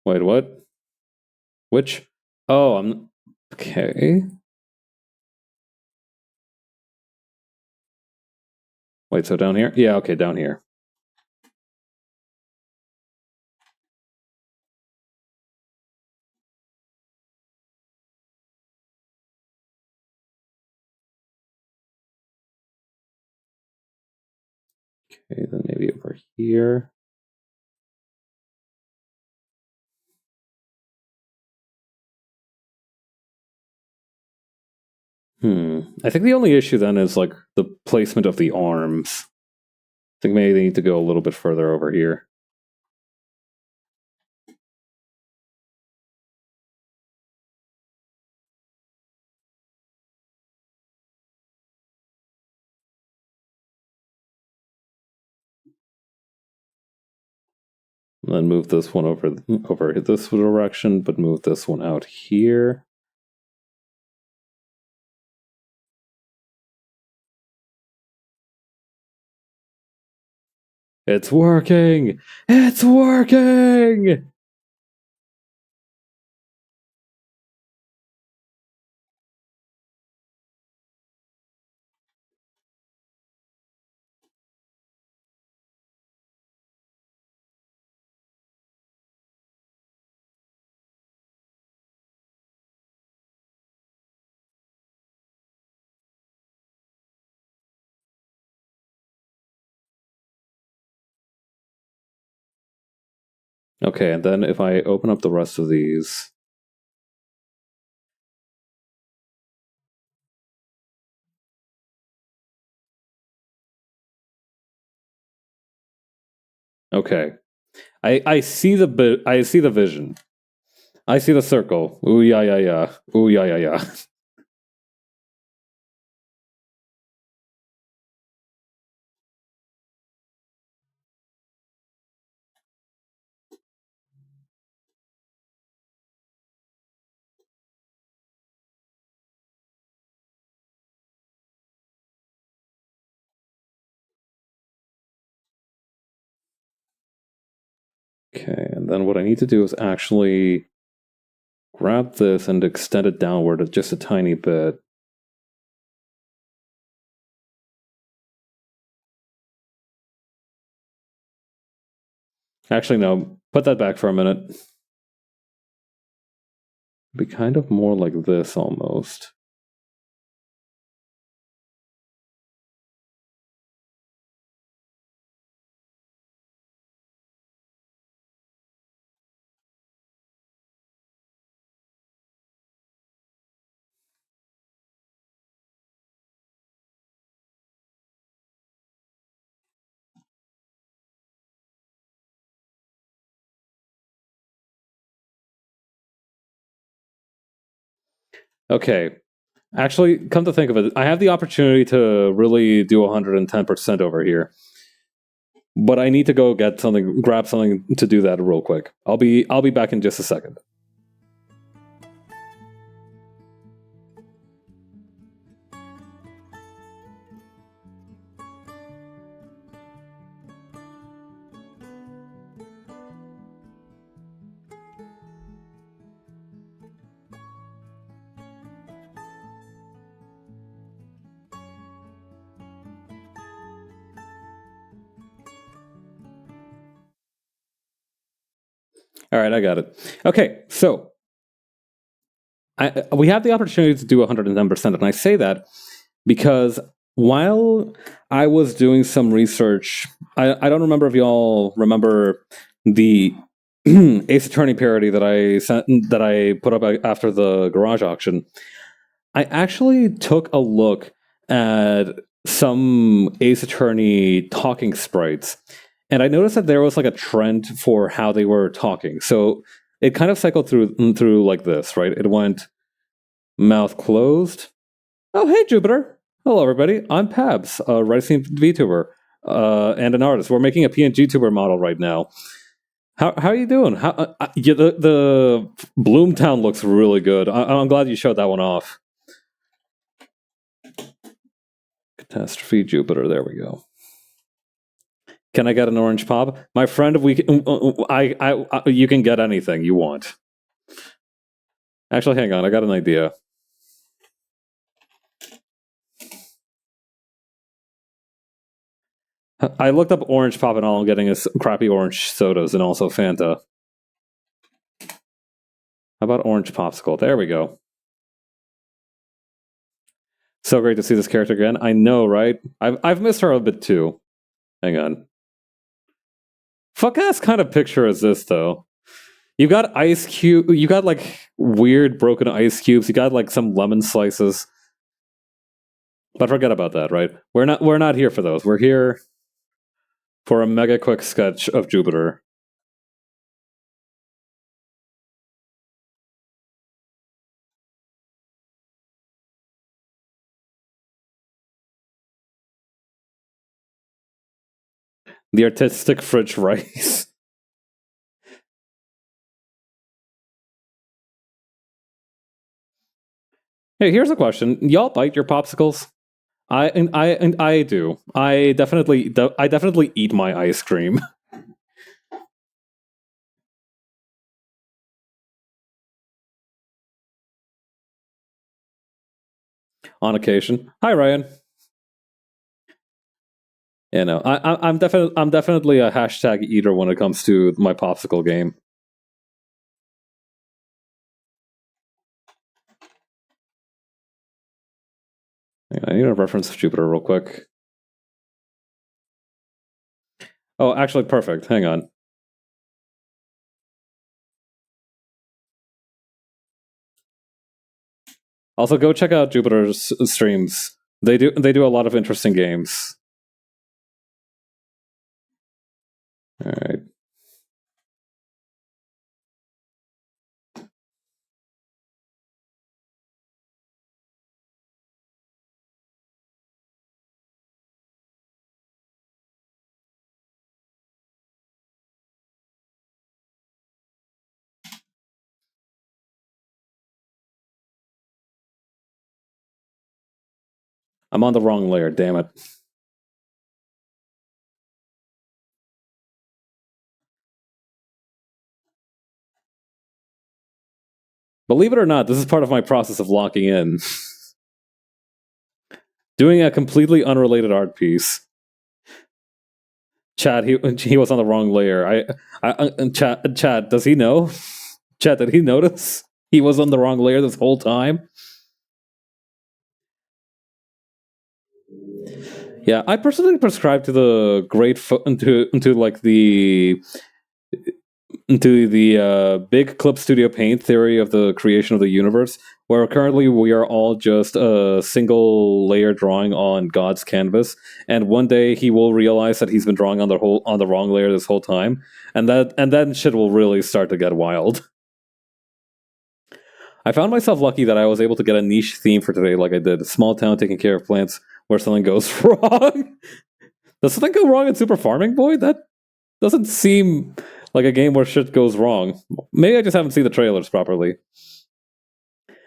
Wait, what? Which? Oh, I'm okay. Wait, so down here? Yeah, okay, down here. Okay, then maybe over here. I think the only issue then is like the placement of the arms. I think maybe they need to go a little bit further over here. And then move this one over this direction, but move this one out here. It's working! It's working! Okay, and then if I open up the rest of these. Okay. I see the vision. I see the circle. Ooh yeah yeah yeah. Ooh yeah yeah yeah. Okay, and then what I need to do is actually grab this and extend it downward just a tiny bit. Actually, no. Put that back for a minute. Be kind of more like this almost. Okay. Actually, come to think of it, I have the opportunity to really do 110% over here. But I need to go grab something to do that real quick. I'll be back in just a second. All right, I got it. Okay, so we have the opportunity to do 110%, and I say that because while I was doing some research, I don't remember if y'all remember the Ace Attorney parody that I put up after the garage auction. I actually took a look at some Ace Attorney talking sprites, and I noticed that there was like a trend for how they were talking. So it kind of cycled through like this, right? It went mouth closed. Oh, hey Jupiter. Hello everybody. I'm Pabs, a writing VTuber and an artist. We're making a pngtuber model right now. How are you doing? Yeah, the Bloomtown looks really good. I'm glad you showed that one off. Catastrophe Jupiter. There we go. Can I get an orange pop, my friend? You can get anything you want. Actually, hang on. I got an idea. I looked up orange pop and all I'm getting is crappy orange sodas and also Fanta. How about orange popsicle? There we go. So great to see this character again. I know, right? I've missed her a bit too. Hang on. Fuck ass kind of picture is this though? You got ice cube. You got like weird broken ice cubes. You got like some lemon slices. But forget about that, right? We're not here for those. We're here for a mega quick sketch of Jupiter. The artistic fridge rice. Hey, here's a question. Y'all bite your popsicles? I do. I definitely eat my ice cream. On occasion. Hi, Ryan. You know, I'm definitely a hashtag eater when it comes to my popsicle game. I need a reference of Jupiter real quick. Oh, actually, perfect. Hang on. Also, go check out Jupiter's streams. They do a lot of interesting games. All right. I'm on the wrong layer. Damn it. Believe it or not, this is part of my process of locking in. Doing a completely unrelated art piece. Chad, he was on the wrong layer. Chad, does he know? Chad, did he notice he was on the wrong layer this whole time? Yeah, I personally prescribe to the into like the into the big Clip Studio Paint theory of the creation of the universe, where currently we are all just a single layer drawing on God's canvas, and one day he will realize that he's been drawing on the wrong layer this whole time, and then shit will really start to get wild. I found myself lucky that I was able to get a niche theme for today, like I did. Small town taking care of plants where something goes wrong. Does something go wrong in Super Farming Boy? That doesn't seem like a game where shit goes wrong. Maybe I just haven't seen the trailers properly.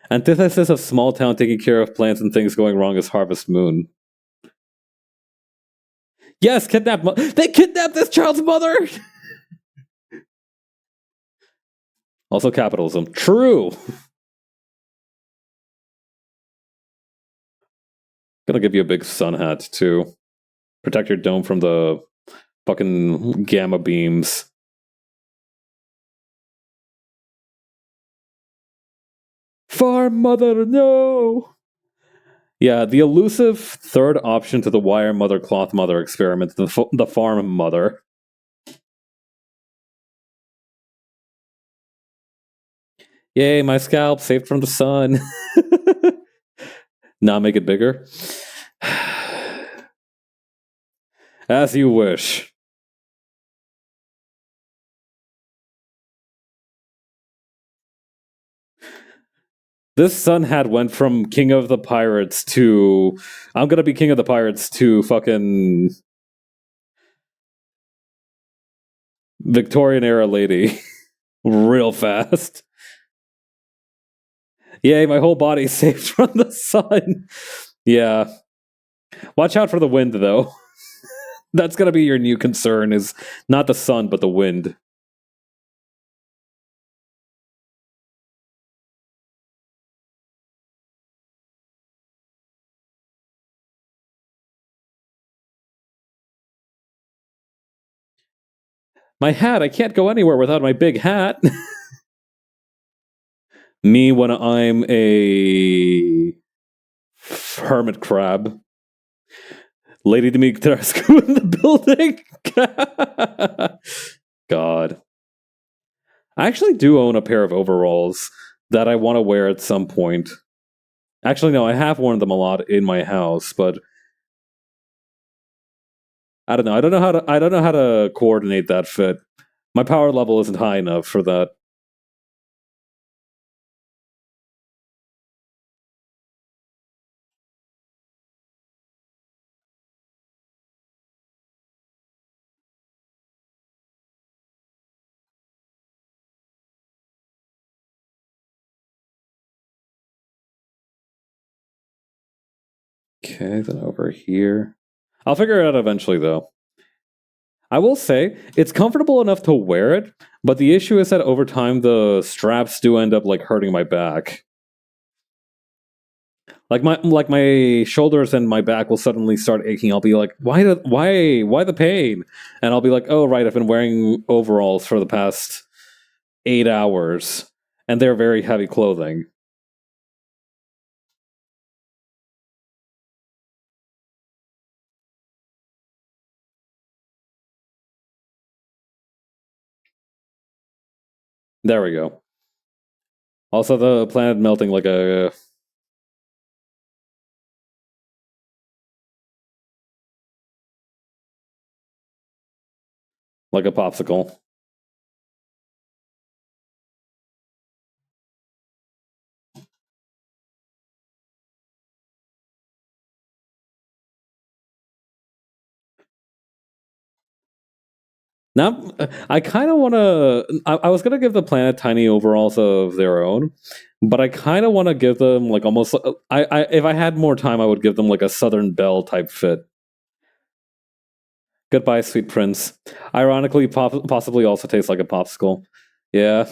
Antithesis of small town taking care of plants and things going wrong is Harvest Moon. Yes, they kidnapped this child's mother! Also capitalism. True! Gonna give you a big sun hat, too. Protect your dome from the fucking gamma beams. Farm mother, no! Yeah, the elusive third option to the wire mother cloth mother experiment, the farm mother. Yay, my scalp saved from the sun. Now make it bigger. As you wish. This sun hat went from king of the pirates to I'm gonna be king of the pirates to fucking Victorian era lady real fast. Yay, my whole body's saved from the sun. Yeah. Watch out for the wind, though. That's gonna be your new concern, is not the sun, but the wind. My hat, I can't go anywhere without my big hat. Me when I'm a hermit crab. Lady Dimitrescu in the building. God. I actually do own a pair of overalls that I want to wear at some point. Actually, no, I have worn them a lot in my house, but I don't know. I don't know how to coordinate that fit. My power level isn't high enough for that. Okay, then over here. I'll figure it out eventually, though. I will say, it's comfortable enough to wear it, but the issue is that over time the straps do end up like hurting my back. Like my shoulders and my back will suddenly start aching. I'll be like, why the pain? And I'll be like, oh right, I've been wearing overalls for the past 8 hours, and they're very heavy clothing. There we go. Also, the planet melting like a popsicle. Now, I kind of want to. I was gonna give the planet tiny overalls of their own, but I kind of want to give them like almost. If I had more time, I would give them like a Southern Belle type fit. Goodbye, sweet prince. Ironically, possibly also tastes like a popsicle. Yeah,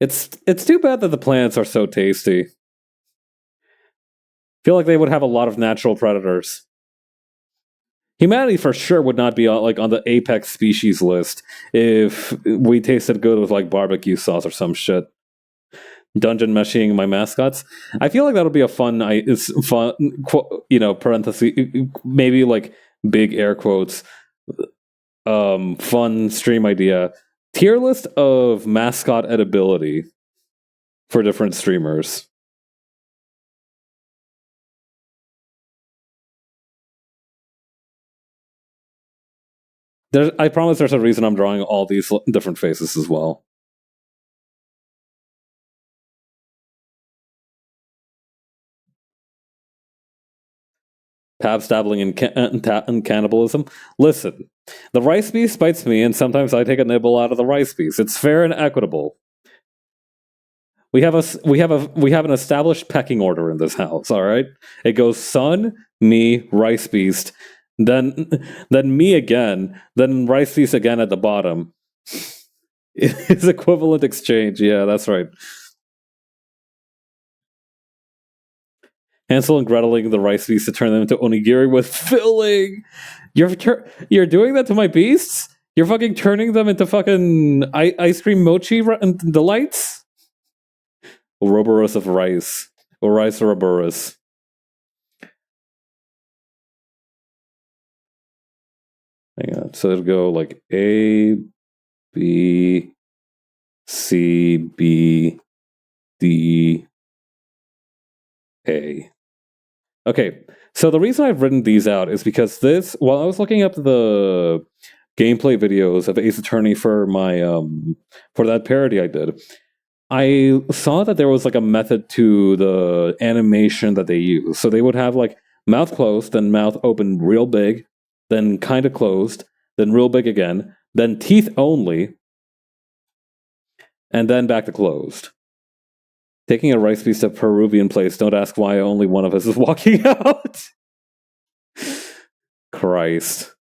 it's too bad that the planets are so tasty. Feel like they would have a lot of natural predators. Humanity for sure would not be like on the apex species list if we tasted good with like barbecue sauce or some shit. Dungeon meshing my mascots. I feel like that'll be a fun, it's fun, parenthesis, maybe like big air quotes, fun stream idea. Tier list of mascot edibility for different streamers. I promise there's a reason I'm drawing all these different faces as well. Pabs dabbling in cannibalism. Listen, the rice piece bites me, and sometimes I take a nibble out of the rice piece. It's fair and equitable. We have an established pecking order in this house. All right, it goes son, me, rice beast, then me again, then rice beast again at the bottom. It's equivalent exchange. Yeah, that's right. Hansel and Greteling the rice beasts to turn them into onigiri with filling. You're doing that to my beasts? You're fucking turning them into fucking ice cream mochi delights? Ouroboros of rice. Or rice Ouroboros. Hang on. So it'll go like A, B, C, B, D, A. Okay, so the reason I've written these out is because while I was looking up the gameplay videos of Ace Attorney for my for that parody I did, I saw that there was like a method to the animation that they use. So they would have like mouth closed, then mouth open real big, then kind of closed, then real big again, then teeth only, and then back to closed. Taking a rice piece to Peruvian place, don't ask why only one of us is walking out. Christ.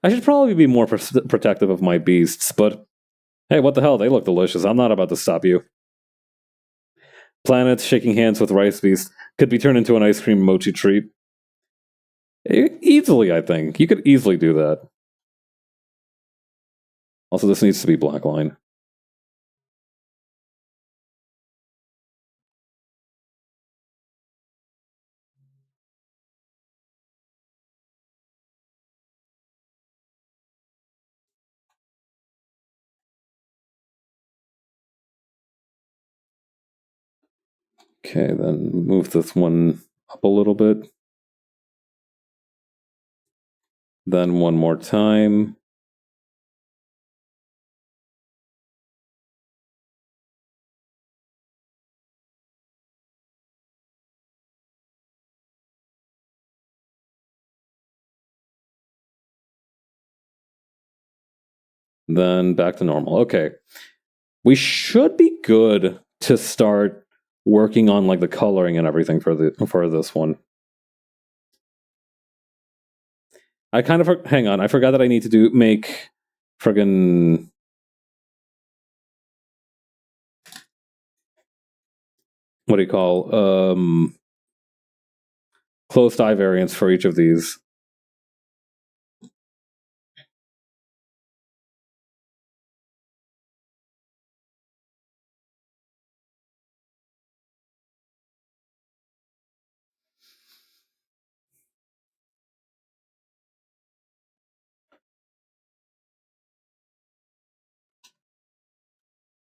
I should probably be more protective of my beasts, but hey, what the hell? They look delicious. I'm not about to stop you. Planets shaking hands with rice beast could be turned into an ice cream mochi treat. Easily, I think. You could easily do that. Also, this needs to be black line. Okay, then move this one up a little bit. Then one more time. Then back to normal. Okay. We should be good to start working on like the coloring and everything for this one. I kind of hang on. I forgot that I need to make friggin' what do you call closed eye variants for each of these.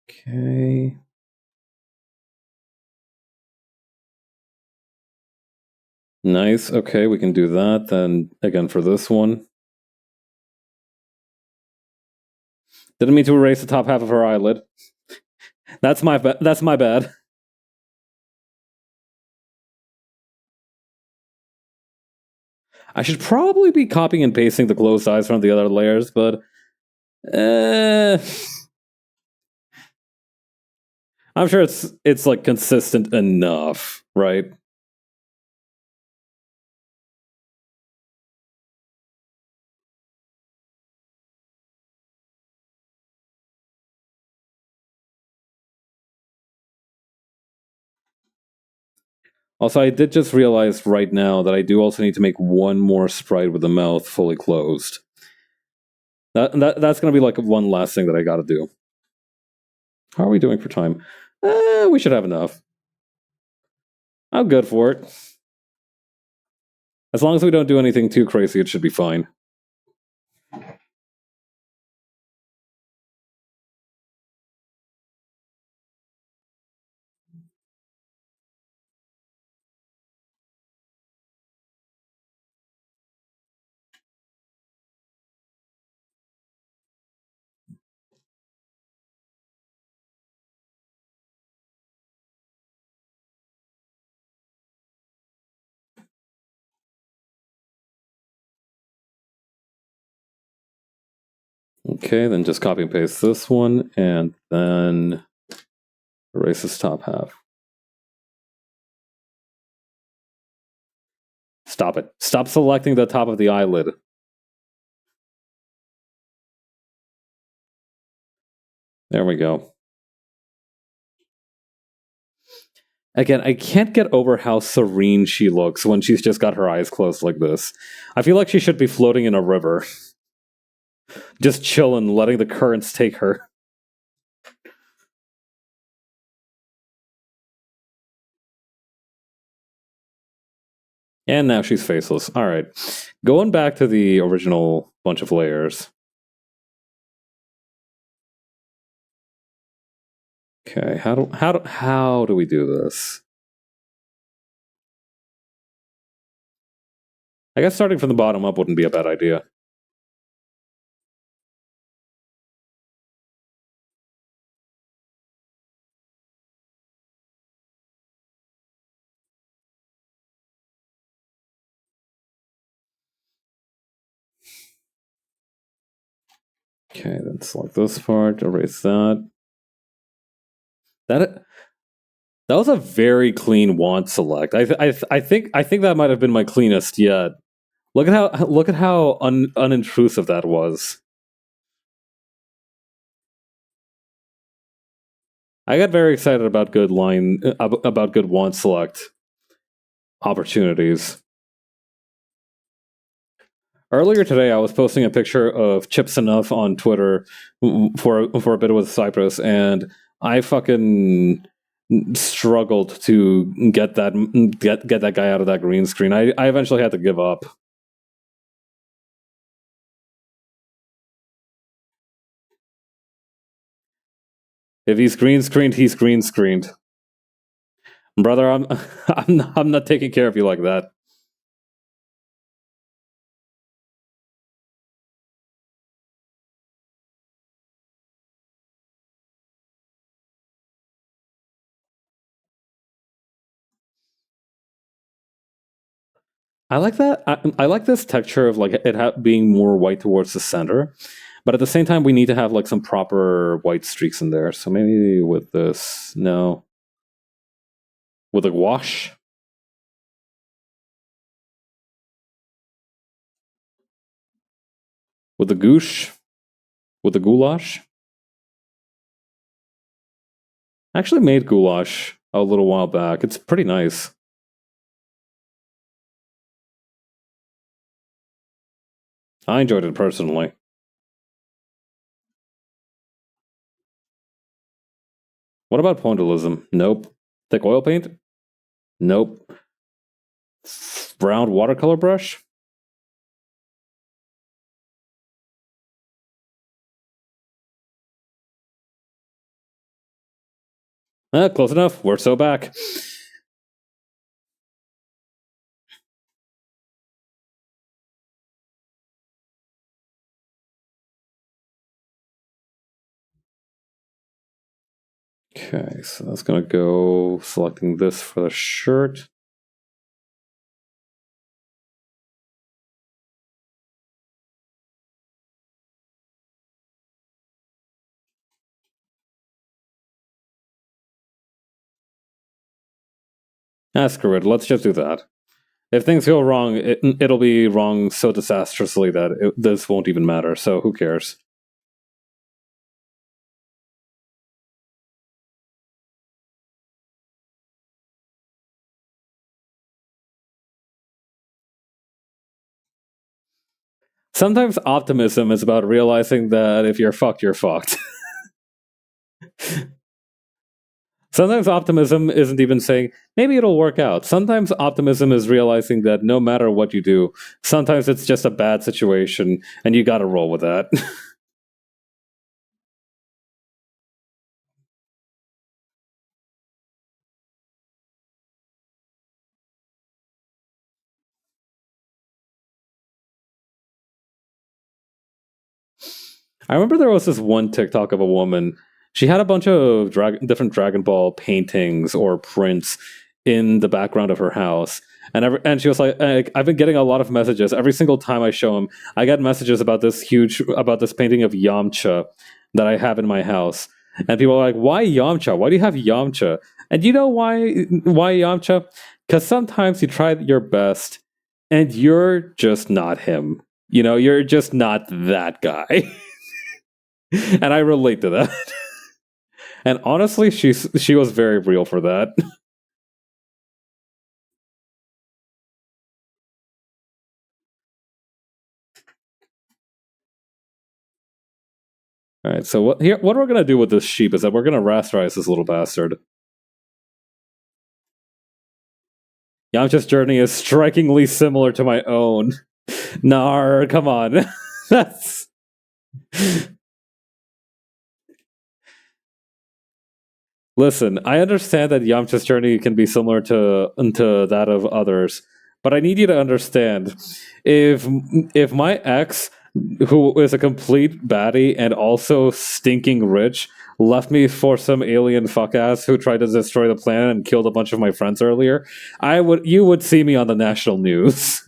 Okay. Nice. Okay, we can do that. Then again for this one. Didn't mean to erase the top half of her eyelid. That's my bad. I should probably be copying and pasting the closed eyes from the other layers, but I'm sure it's like consistent enough, right? Also, I did just realize right now that I do also need to make one more sprite with the mouth fully closed. That's going to be like one last thing that I got to do. How are we doing for time? We should have enough. I'm good for it. As long as we don't do anything too crazy, it should be fine. Okay, then just copy and paste this one, and then erase this top half. Stop it. Stop selecting the top of the eyelid. There we go. Again, I can't get over how serene she looks when she's just got her eyes closed like this. I feel like she should be floating in a river, just chilling, letting the currents take her. And now she's faceless. All right. Going back to the original bunch of layers. Okay, how do we do this? I guess starting from the bottom up wouldn't be a bad idea. Okay, then select this part, erase that. That was a very clean wand select. I think that might have been my cleanest yet. Look at how unintrusive that was. I got very excited about about good wand select opportunities. Earlier today, I was posting a picture of Chips Enough on Twitter for a bit with Cypress, and I fucking struggled to get that guy out of that green screen. I eventually had to give up. If he's green screened, he's green screened. Brother, I'm not taking care of you like that. I like that. I like this texture of like it being more white towards the center, but at the same time, we need to have like some proper white streaks in there. So maybe with this, no, with a wash, with the goosh, with the goulash. I actually made goulash a little while back. It's pretty nice. I enjoyed it personally. What about pointillism? Nope. Thick oil paint? Nope. Brown watercolor brush? Close enough. We're so back. Okay, so that's gonna go selecting this for the shirt. Screw it. Let's just do that. If things go wrong, it'll be wrong so disastrously that this won't even matter, so who cares? Sometimes optimism is about realizing that if you're fucked, you're fucked. Sometimes optimism isn't even saying, maybe it'll work out. Sometimes optimism is realizing that no matter what you do, sometimes it's just a bad situation and you gotta roll with that. I remember there was this one TikTok of a woman. She had a bunch of different Dragon Ball paintings or prints in the background of her house. And she was like, I've been getting a lot of messages. Every single time I show them, I get messages about this painting of Yamcha that I have in my house. And people are like, why Yamcha? Why do you have Yamcha? And you know why Yamcha? Because sometimes you try your best and you're just not him. You know, you're just not that guy. And I relate to that. And honestly, she was very real for that. All right, so what we're gonna do with this sheep is that we're gonna rasterize this little bastard. Yamcha's journey is strikingly similar to my own. Nar, come on. That's Listen, I understand that Yamcha's journey can be similar to that of others, but I need you to understand if my ex, who is a complete baddie and also stinking rich, left me for some alien fuck ass who tried to destroy the planet and killed a bunch of my friends earlier, you would see me on the national news.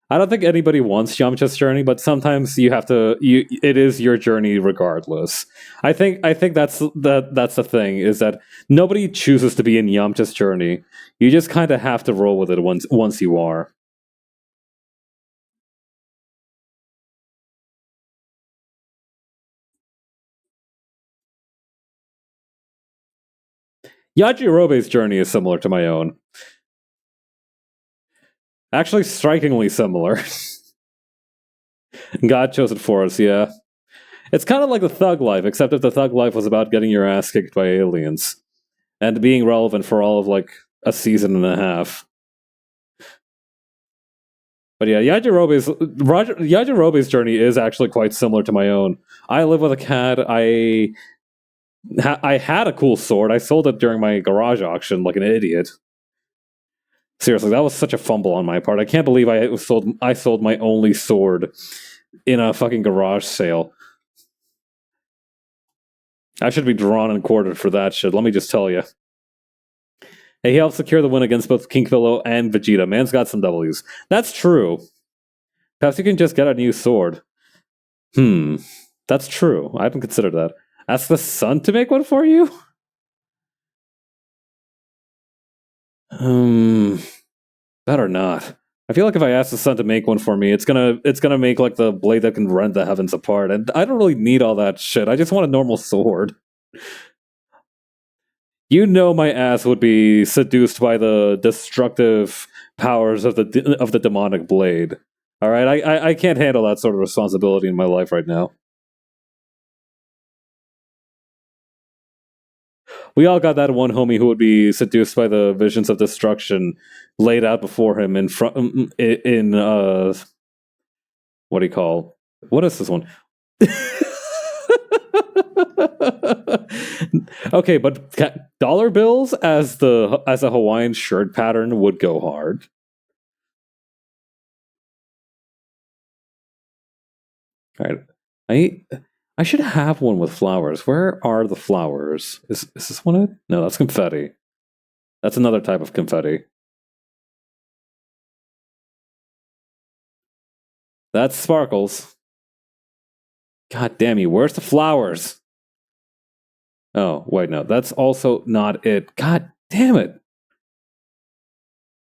I don't think anybody wants Yamcha's journey, but sometimes you have to. It is your journey regardless. I think that's the thing is that nobody chooses to be in Yamcha's journey. You just kind of have to roll with it once you are. Yajirobe's journey is similar to my own. Actually, strikingly similar. God chose it for us, yeah. It's kind of like the thug life, except if the thug life was about getting your ass kicked by aliens and being relevant for all of like a season and a half. But yeah, Yajirobe's journey is actually quite similar to my own. I live with a cat. I had a cool sword. I sold it during my garage auction like an idiot. Seriously, that was such a fumble on my part. I can't believe I sold my only sword in a fucking garage sale. I should be drawn and quartered for that shit. Let me just tell you. Hey, he helped secure the win against both King Pillow and Vegeta. Man's got some W's. That's true. Perhaps you can just get a new sword. That's true. I haven't considered that. Ask the sun to make one for you? Better not. I feel like if I ask the sun to make one for me, it's gonna make like the blade that can rend the heavens apart, and I don't really need all that shit. I just want a normal sword. You know, my ass would be seduced by the destructive powers of the demonic blade. All right, I can't handle that sort of responsibility in my life right now. We all got that one homie who would be seduced by the visions of destruction laid out before him in front in what do you call, what is this one? Okay, but dollar bills as a Hawaiian shirt pattern would go hard. All right, I should have one with flowers. Where are the flowers? Is this one it? No, that's confetti. That's another type of confetti. That's sparkles. God damn you, where's the flowers? Oh, wait, no, that's also not it. God damn it.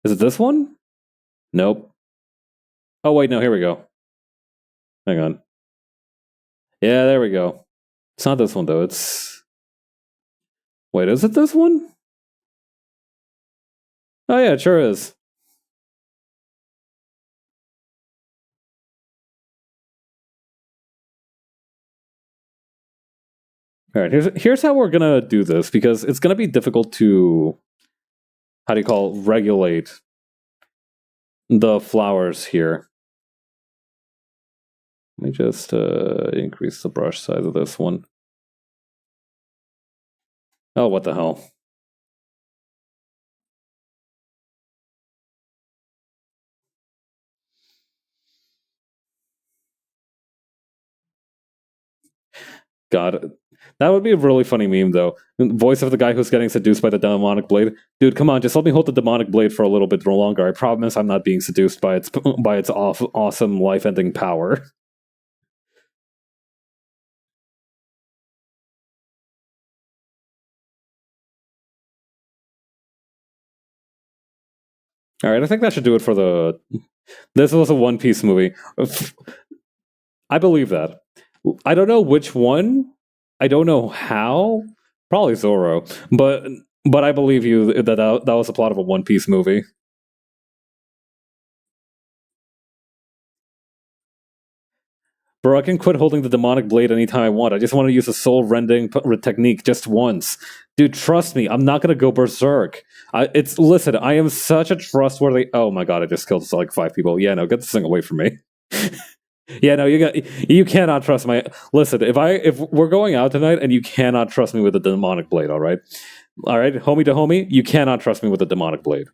Is it this one? Nope. Oh, wait, no, here we go. Hang on. Yeah, there we go. It's not this one, though. It's... Wait, is it this one? Oh, yeah, it sure is. All right, here's how we're gonna do this, because it's gonna be difficult to, how do you call it, regulate the flowers here. Let me just increase the brush size of this one. Oh, what the hell. God, that would be a really funny meme, though. Voice of the guy who's getting seduced by the demonic blade. Dude, come on, just let me hold the demonic blade for a little bit longer. I promise I'm not being seduced by its awesome life-ending power. All right, I think that should do it for the... This was a One Piece movie. I believe that. I don't know which one I don't know how. Probably Zoro, but I believe you that was the plot of a One Piece movie. Bro, I can quit holding the demonic blade anytime I want. I just want to use the soul rending technique just once. Dude, trust me, I'm not gonna go berserk. Listen, I am such a trustworthy. Oh my god, I just killed like 5 people. Yeah, no, get this thing away from me. Yeah, no, you cannot trust my. Listen, if we're going out tonight and you cannot trust me with the demonic blade, all right, homie to homie, you cannot trust me with the demonic blade.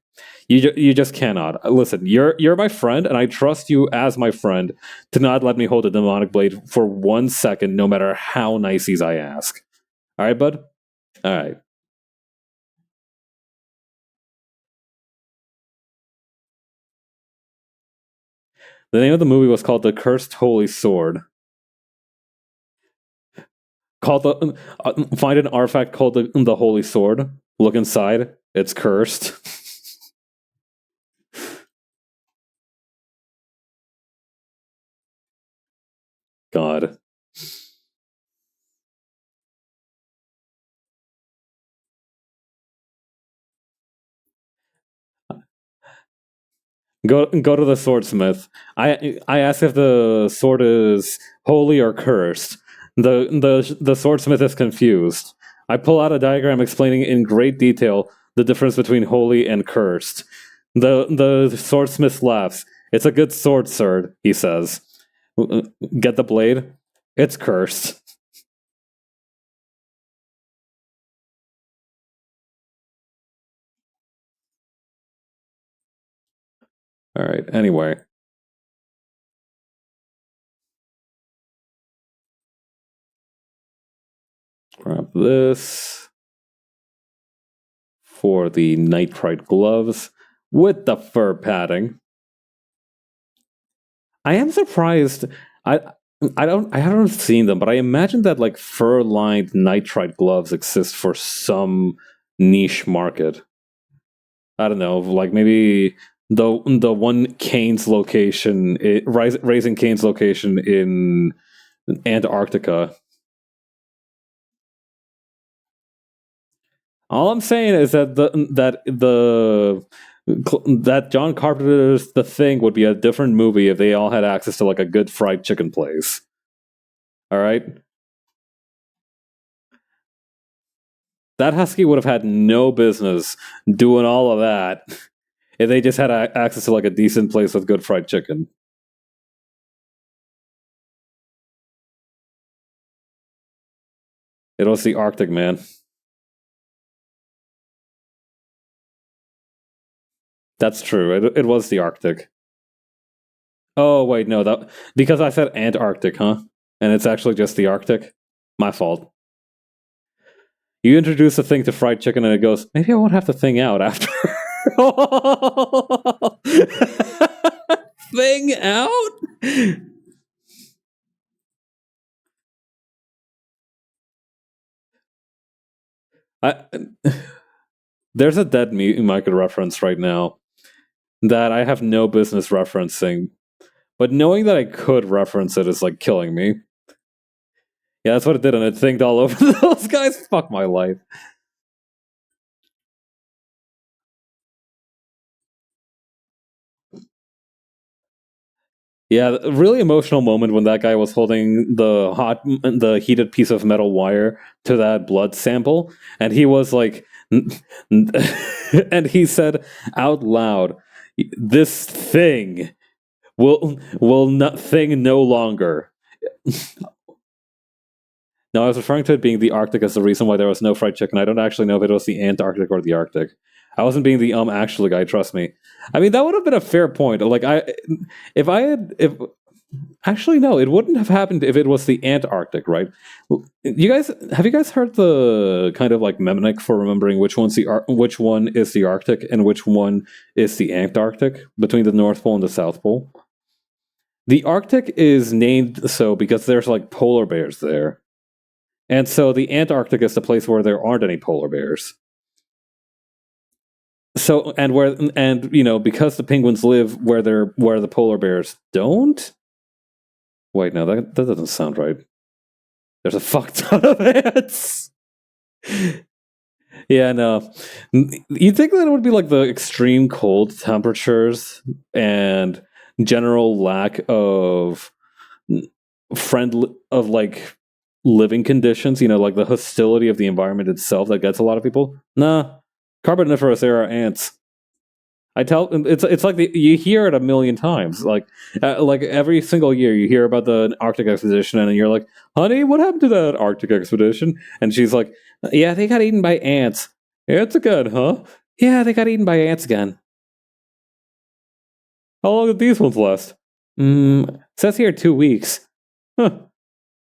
You just cannot. Listen, you're my friend, and I trust you as my friend to not let me hold a demonic blade for 1 second, no matter how niceys I ask. All right, bud. All right. The name of the movie was called The Cursed Holy Sword. Called find an artifact called the Holy Sword. Look inside. It's cursed. God. Go to the swordsmith. I ask if the sword is holy or cursed. The swordsmith is confused. I pull out a diagram explaining in great detail the difference between holy and cursed. The swordsmith laughs. It's a good sword, sir, he says. Get the blade? It's cursed. All right. Anyway, grab this for the nitrite gloves with the fur padding. I am surprised. I I haven't seen them, but I imagine that like fur-lined nitrite gloves exist for some niche market. I don't know, like maybe the one Kane's location, raising Kane's location in Antarctica. All I'm saying is that that John Carpenter's The Thing would be a different movie if they all had access to like a good fried chicken place. All right, that husky would have had no business doing all of that if they just had access to like a decent place with good fried chicken. It was the Arctic, man. That's true. It was the Arctic. Oh wait, no, that because I said Antarctic, huh? And it's actually just the Arctic. My fault. You introduce the thing to fried chicken, and it goes. Maybe I won't have the thing out after. Thing out? I, there's a dead meat could reference right now that I have no business referencing, but knowing that I could reference it is like killing me. Yeah, that's what it did, and it thinked all over those guys. Fuck my life. Yeah, a really emotional moment when that guy was holding the heated piece of metal wire to that blood sample, and he was like, and he said out loud, "This thing will not thing no longer." No, I was referring to it being the Arctic as the reason why there was no fried chicken. I don't actually know if it was the Antarctic or the Arctic. I wasn't being the actually guy. Trust me. I mean, that would have been a fair point. Like if I had, if actually no, it wouldn't have happened if it was the Antarctic, right? Have you guys heard the kind of like mnemonic for remembering which one is the Arctic and which one is the Antarctic between the North Pole and the South Pole? The Arctic is named so because there's like polar bears there. And so the Antarctic is the place where there aren't any polar bears. So and because the penguins live where the polar bears don't. Wait, no, that doesn't sound right. There's a fuck ton of ants. Yeah, no. You think that it would be like the extreme cold temperatures and general lack of like living conditions, like the hostility of the environment itself that gets a lot of people? Nah. Carboniferous era ants. I tell it's like you hear it a million times. Like every single year you hear about the Arctic expedition, and you're like, "Honey, what happened to that Arctic expedition?" And she's like, "Yeah, they got eaten by ants. Ants again, huh? Yeah, they got eaten by ants again. How long did these ones last? Says here 2 weeks. Huh,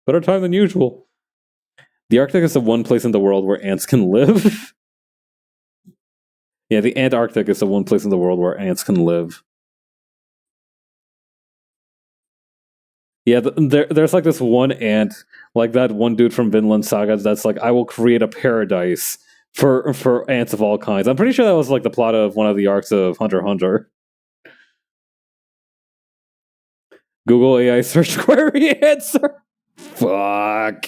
better time than usual." The Arctic is the one place in the world where ants can live. Yeah, the Antarctic is the one place in the world where ants can live. Yeah, there's like this one ant, like that one dude from Vinland Saga, that's like, I will create a paradise for ants of all kinds. I'm pretty sure that was like the plot of one of the arcs of Hunter x Hunter. Google AI search query answer. Fuck.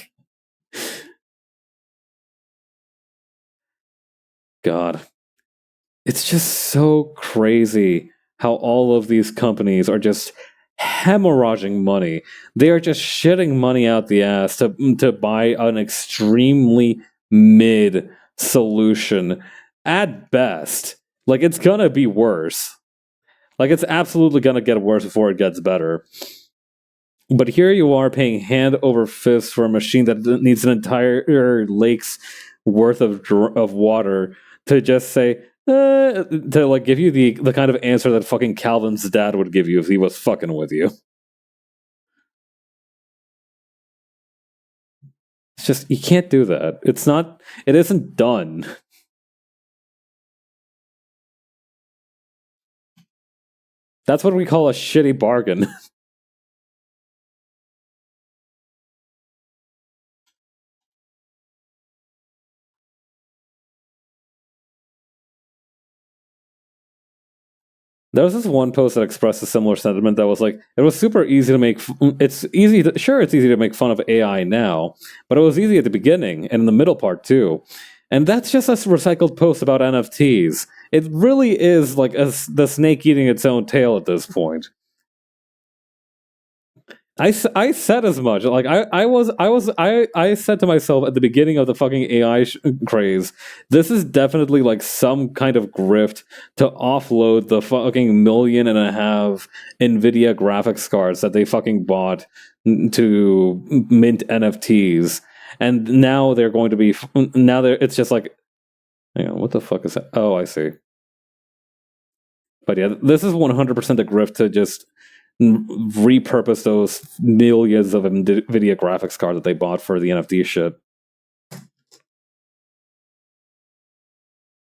God. It's just so crazy how all of these companies are just hemorrhaging money. They are just shitting money out the ass to buy an extremely mid solution at best. Like, it's gonna be worse. Like, it's absolutely gonna get worse before it gets better. But here you are paying hand over fist for a machine that needs an entire lake's worth of water to just say, to like give you the kind of answer that fucking Calvin's dad would give you if he was fucking with you. It's just, you can't do that. It isn't done. That's what we call a shitty bargain. There was this one post that expressed a similar sentiment that was like, it was super easy to make. It's easy to make fun of AI now, but it was easy at the beginning and in the middle part too. And that's just a recycled post about NFTs. It really is like the snake eating its own tail at this point. I said as much. Like I said to myself at the beginning of the fucking AI craze, this is definitely like some kind of grift to offload the fucking 1.5 million Nvidia graphics cards that they fucking bought to mint NFTs, and now they're going to be it's just like, hang on, what the fuck is that? Oh, I see. But yeah, this is 100% a grift to just repurpose those millions of NVIDIA graphics cards that they bought for the NFT shit.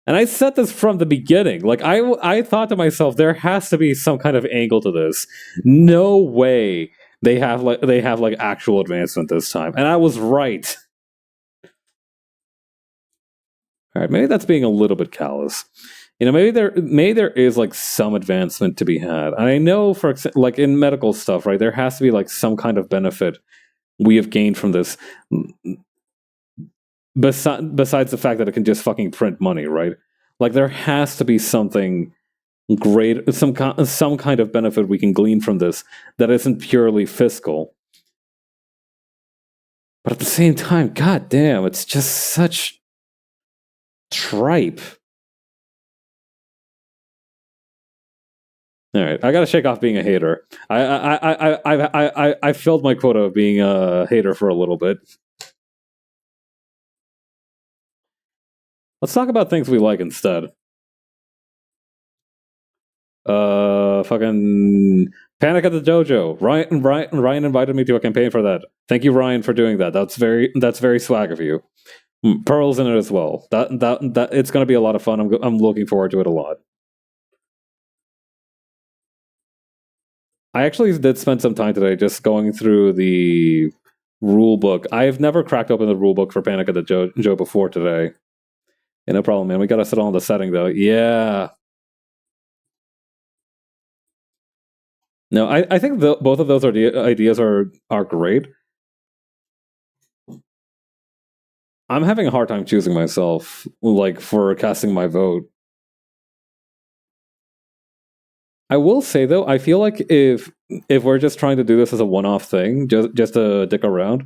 And I said this from the beginning. Like, I thought to myself, there has to be some kind of angle to this. No way they have like actual advancement this time, and I was right. All right, maybe that's being a little bit callous. Maybe there is like some advancement to be had. And I know, for like in medical stuff, right, there has to be like some kind of benefit we have gained from this, besides the fact that it can just fucking print money, right? Like, there has to be something great, some kind of benefit we can glean from this that isn't purely fiscal. But at the same time, god damn, it's just such tripe. All right, I gotta shake off being a hater. I filled my quota of being a hater for a little bit. Let's talk about things we like instead. Fucking Panic at the Dojo. Ryan invited me to a campaign for that. Thank you, Ryan, for doing that. That's very swag of you. Pearl's in it as well. That it's going to be a lot of fun. I'm looking forward to it a lot. I actually did spend some time today just going through the rule book. I've never cracked open the rule book for Panic at the Dojo before today. Yeah, no problem, man. We got to settle on the setting though. Yeah. No, I think both of those ideas are great. I'm having a hard time choosing myself, like for casting my vote. I will say though, I feel like if we're just trying to do this as a one-off thing, just to dick around,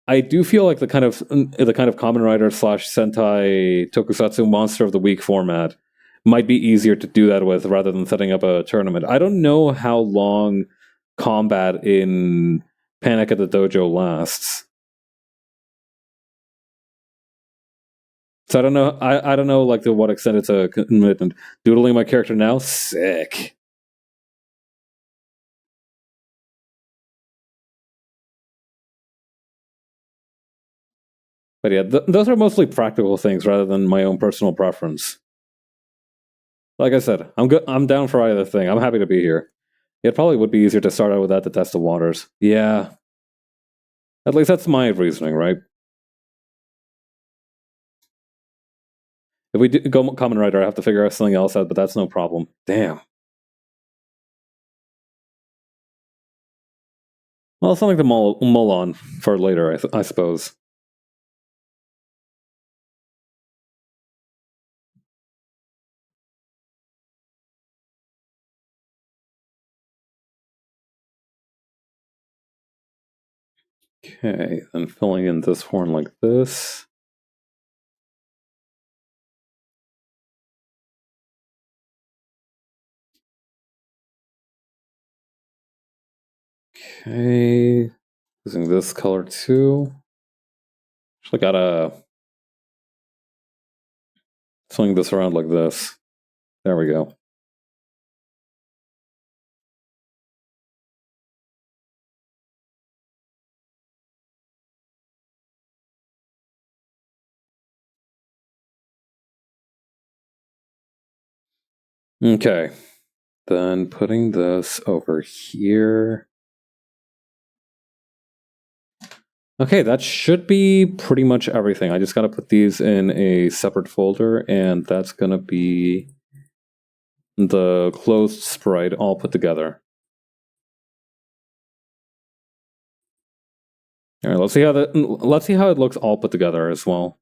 I do feel like the kind of Kamen Rider slash Sentai Tokusatsu Monster of the Week format might be easier to do that with rather than setting up a tournament. I don't know how long combat in Panic at the Dojo lasts. So I don't know. I don't know like to what extent it's a commitment. Doodling my character now, sick. But yeah, those are mostly practical things rather than my own personal preference. Like I said, I'm good. I'm down for either thing. I'm happy to be here. It probably would be easier to start out with that to test the waters. Yeah, at least that's my reasoning, right? If we go Common Rider, I have to figure out something else out, but that's no problem. Damn. Well, something to mull on for later, I suppose. Okay, then filling in this horn like this. Okay, using this color too. Actually, gotta swing this around like this. There we go. Okay, then putting this over here. Okay, that should be pretty much everything. I just gotta put these in a separate folder, and that's gonna be the closed sprite all put together. All right, let's see how it looks all put together as well.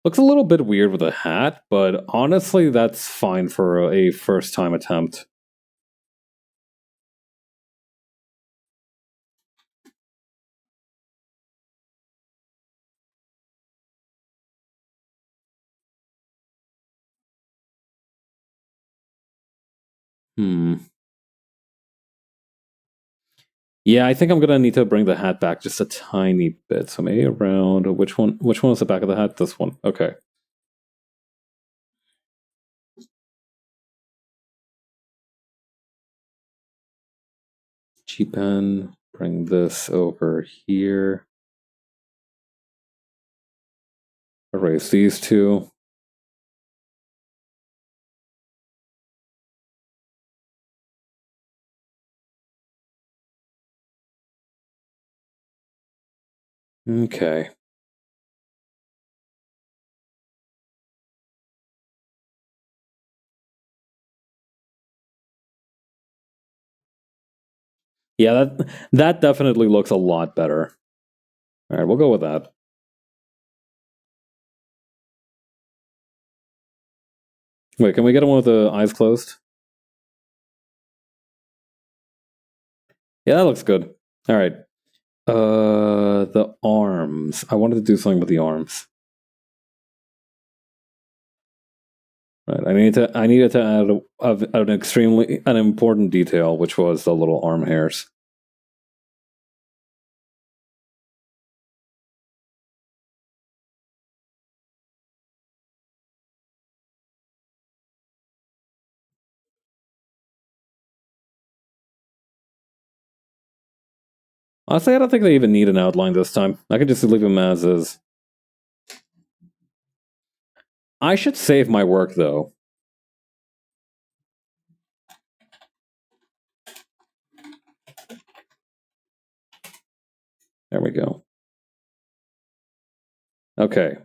Looks a little bit weird with a hat, but honestly, that's fine for a first time attempt. Yeah, I think I'm gonna need to bring the hat back just a tiny bit. So maybe around which one? Which one was the back of the hat? This one. Okay. Cheapen. Bring this over here. Erase these two. Okay. Yeah, that definitely looks a lot better. All right, we'll go with that. Wait, can we get one with the eyes closed? Yeah, that looks good. All right. The arms. I wanted to do something with the arms. Right. I needed to add an important detail, which was the little arm hairs. Honestly, I don't think they even need an outline this time. I could just leave them as is. I should save my work though. There we go. Okay.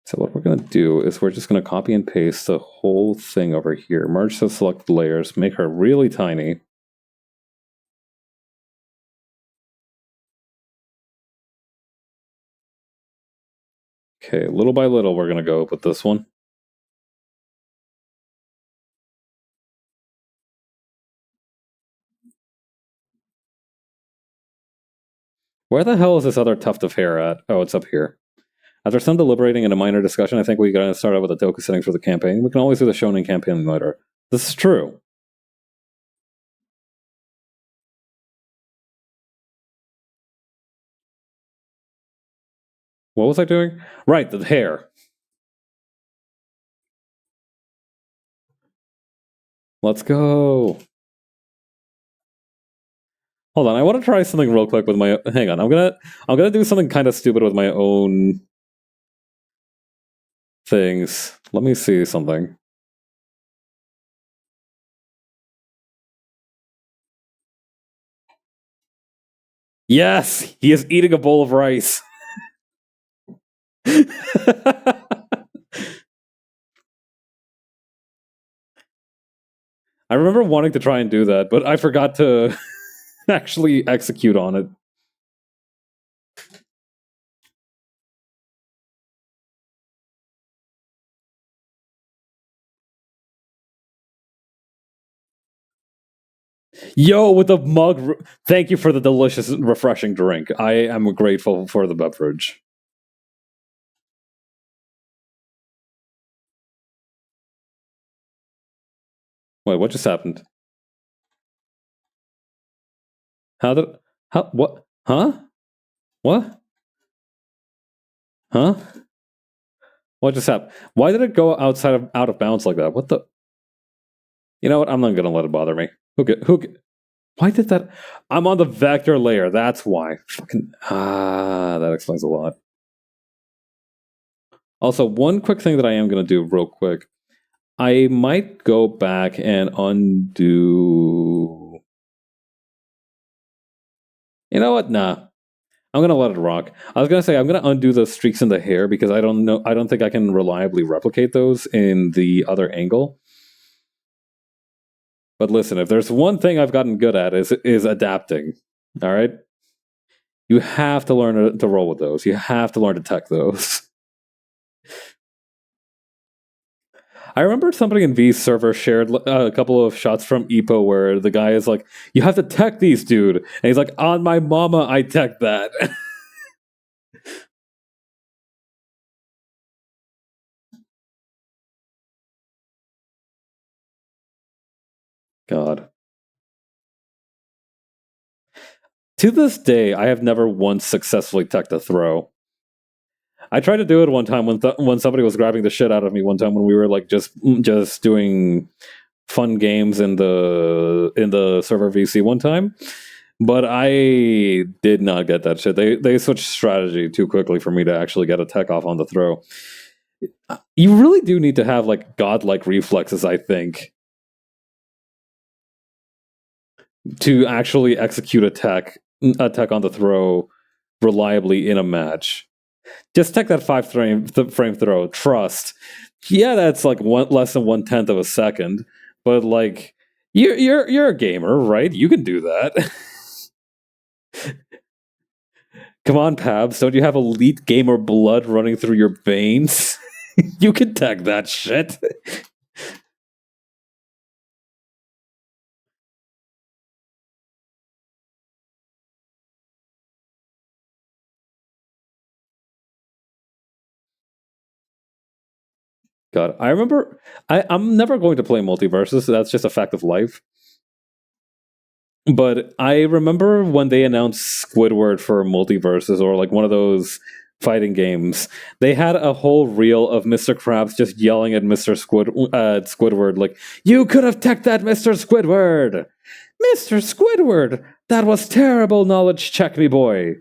So what we're going to do is we're just going to copy and paste the whole thing over here. Merge the selected layers, make her really tiny. Okay, little by little we're going to go with this one. Where the hell is this other tuft of hair at? Oh, it's up here. After some deliberating and a minor discussion, I think we gotta start out with the Toku settings for the campaign. We can always do the Shonen campaign later. This is true. What was I doing? Right, the hair. Let's go. Hold on, I want to try something real quick with my. Hang on, I'm gonna do something kind of stupid with my own things. Let me see something. Yes, he is eating a bowl of rice. I remember wanting to try and do that, but I forgot to actually execute on it. Yo, with the mug. Thank you for the delicious, refreshing drink. I am grateful for the beverage. Wait, what just happened? What? Huh? What? Huh? What just happened? Why did it go out of bounds like that? What the? You know what? I'm not gonna let it bother me. Why did that? I'm on the vector layer. That's why. That explains a lot. Also, one quick thing that I am gonna do real quick. I might go back and undo. You know what? Nah. I'm gonna let it rock. I was gonna say I'm gonna undo the streaks in the hair because I don't think I can reliably replicate those in the other angle. But listen, if there's one thing I've gotten good at is adapting. All right, you have to learn to roll with those. You have to learn to tech those. I remember somebody in V's server shared a couple of shots from Epo where the guy is like, "You have to tech these, dude," and he's like, "On my mama, I tech that." God. To this day, I have never once successfully teched a throw. I tried to do it one time when somebody was grabbing the shit out of me. One time when we were like just doing fun games in the server VC one time, but I did not get that shit. They switched strategy too quickly for me to actually get a tech off on the throw. You really do need to have like godlike reflexes, I think, to actually execute a tech on the throw reliably in a match. Just take that 5 frame throw. Trust. Yeah, that's like less than 1/10 of a second, but like you're a gamer, right? You can do that. Come on, Pabs, don't you have elite gamer blood running through your veins? You can tag that shit. God, I remember. I'm never going to play multiverses. That's just a fact of life. But I remember when they announced Squidward for multiverses or like one of those fighting games, they had a whole reel of Mr. Krabs just yelling at Squidward, like, "You could have teched that, Mr. Squidward! Mr. Squidward! That was terrible knowledge check, me boy!"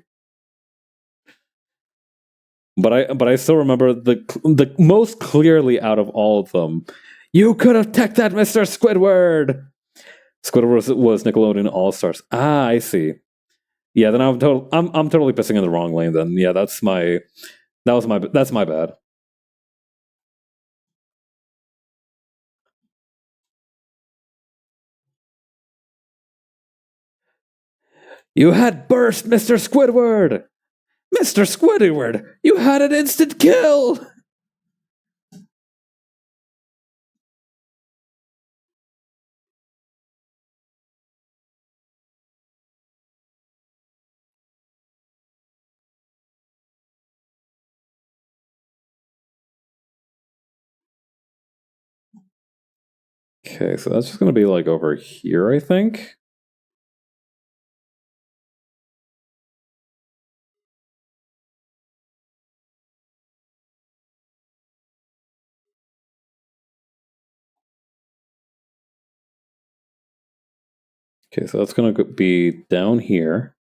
But I still remember the most clearly out of all of them. "You could have teched that, Mr. Squidward!" Squidward was Nickelodeon All Stars. Ah, I see. Yeah, then I'm totally pissing in the wrong lane. Then yeah, that's my bad. You had burst, Mr. Squidward. Mr. Squidward, you had an instant kill. Okay, so that's just gonna be like over here, I think. Okay, so that's gonna be down here.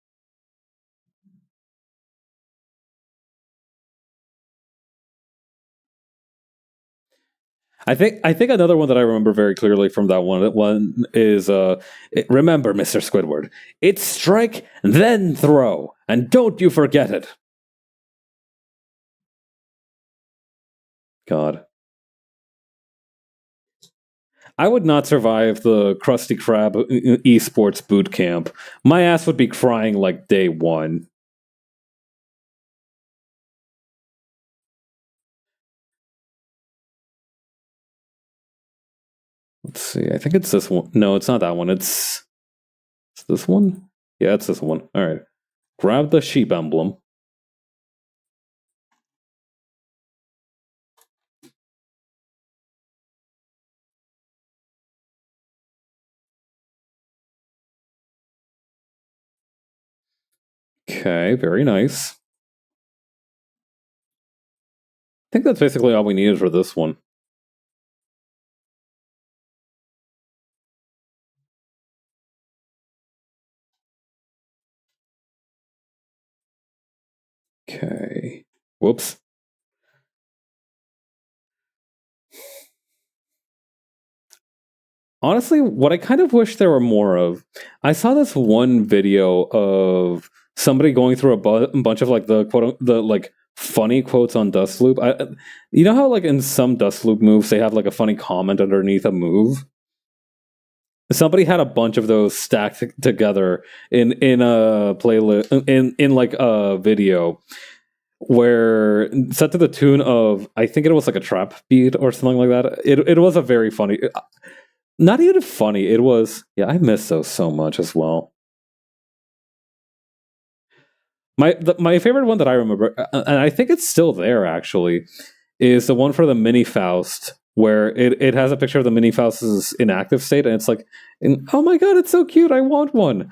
I think another one that I remember very clearly from that one is remember, Mr. Squidward, it's strike then throw, and don't you forget it. God. I would not survive the Krusty Krab esports boot camp. My ass would be crying like day one. Let's see. I think it's this one. No, it's not that one. It's this one. Yeah, it's this one. All right. Grab the sheep emblem. Okay, very nice. I think that's basically all we needed for this one. Okay. Whoops. Honestly, what I kind of wish there were more of, I saw this one video of somebody going through a bunch of like the like funny quotes on Dustloop. You know how like in some Dustloop moves they have like a funny comment underneath a move. Somebody had a bunch of those stacked together in a playlist in like a video where set to the tune of, I think it was like a trap beat or something like that. It was a very funny, not even funny. It was, yeah, I miss those so much as well. My favorite one that I remember, and I think it's still there actually, is the one for the mini Faust, where it has a picture of the mini Faust's inactive state, and it's like, oh my god, it's so cute, I want one.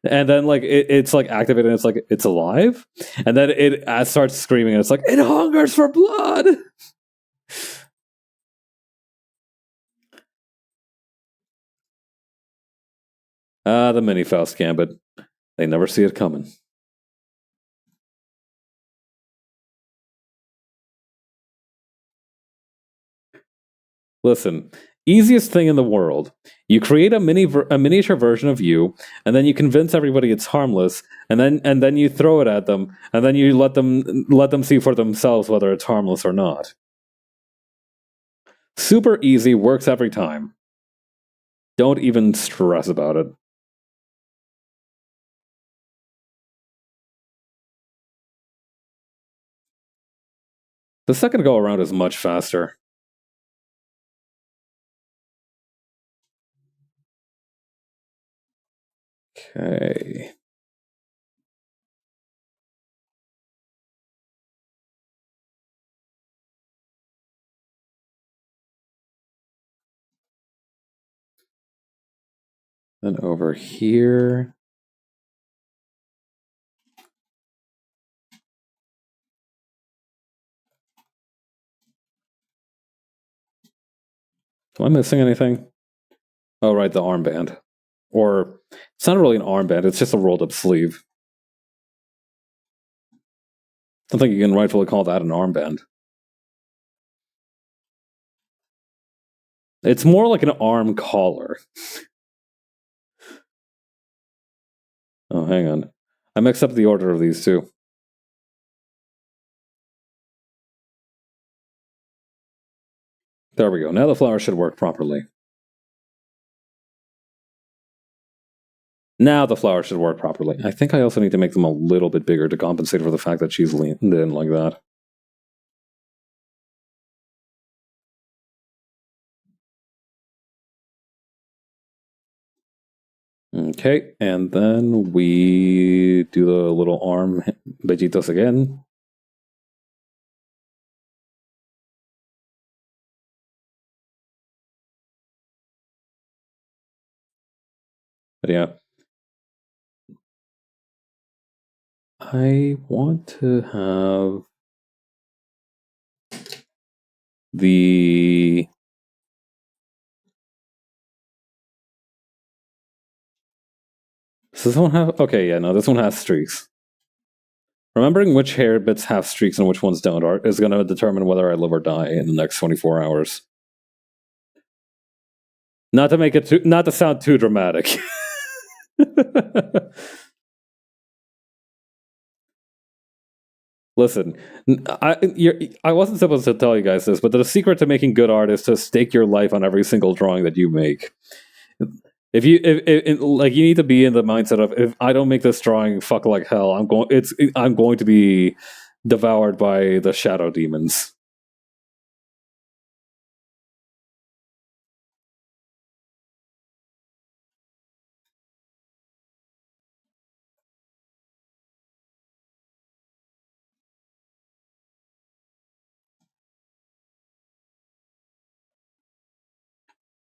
And then like it's like activated, and it's like it's alive, and then it starts screaming, and it's like it hungers for blood. Ah, the mini Faust gambit. They never see it coming. Listen, easiest thing in the world. You create a miniature version of you, and then you convince everybody it's harmless, and then you throw it at them, and then you let them see for themselves whether it's harmless or not. Super easy, works every time. Don't even stress about it. The second go around is much faster. Okay. Then over here. Am I missing anything? Oh, right, the armband. Or, it's not really an armband, it's just a rolled up sleeve. I don't think you can rightfully call that an armband. It's more like an arm collar. Oh, hang on. I mixed up the order of these two. There we go. Now the flower should work properly. Now the flower should work properly. I think I also need to make them a little bit bigger to compensate for the fact that she's leaned in like that. Okay, and then we do the little arm Vegetos again. But yeah. I want to have the... Does this one have... Okay, yeah, no, this one has streaks. Remembering which hair bits have streaks and which ones don't is going to determine whether I live or die in the next 24 hours. Not to make it not to sound too dramatic. Listen, I wasn't supposed to tell you guys this, but the secret to making good art is to stake your life on every single drawing that you make. If you like, you need to be in the mindset of, if I don't make this drawing, fuck like hell, I'm going to be devoured by the shadow demons.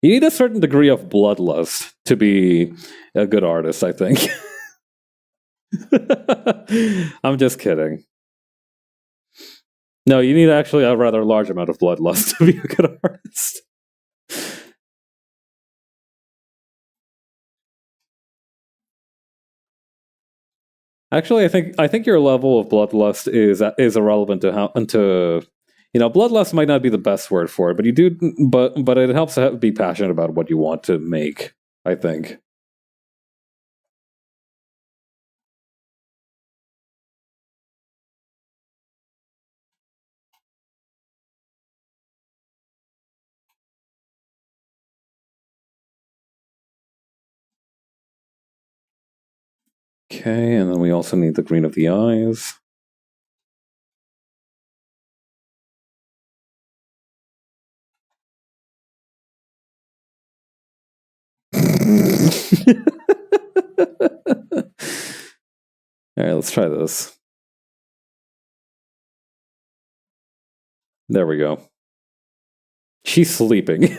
You need a certain degree of bloodlust to be a good artist, I think. I'm just kidding. No, you need actually a rather large amount of bloodlust to be a good artist. Actually, I think your level of bloodlust is irrelevant to how bloodlust might not be the best word for it, but you do but it helps to be passionate about what you want to make, I think. Okay, and then we also need the green of the eyes. All right, let's try this. There we go. She's sleeping.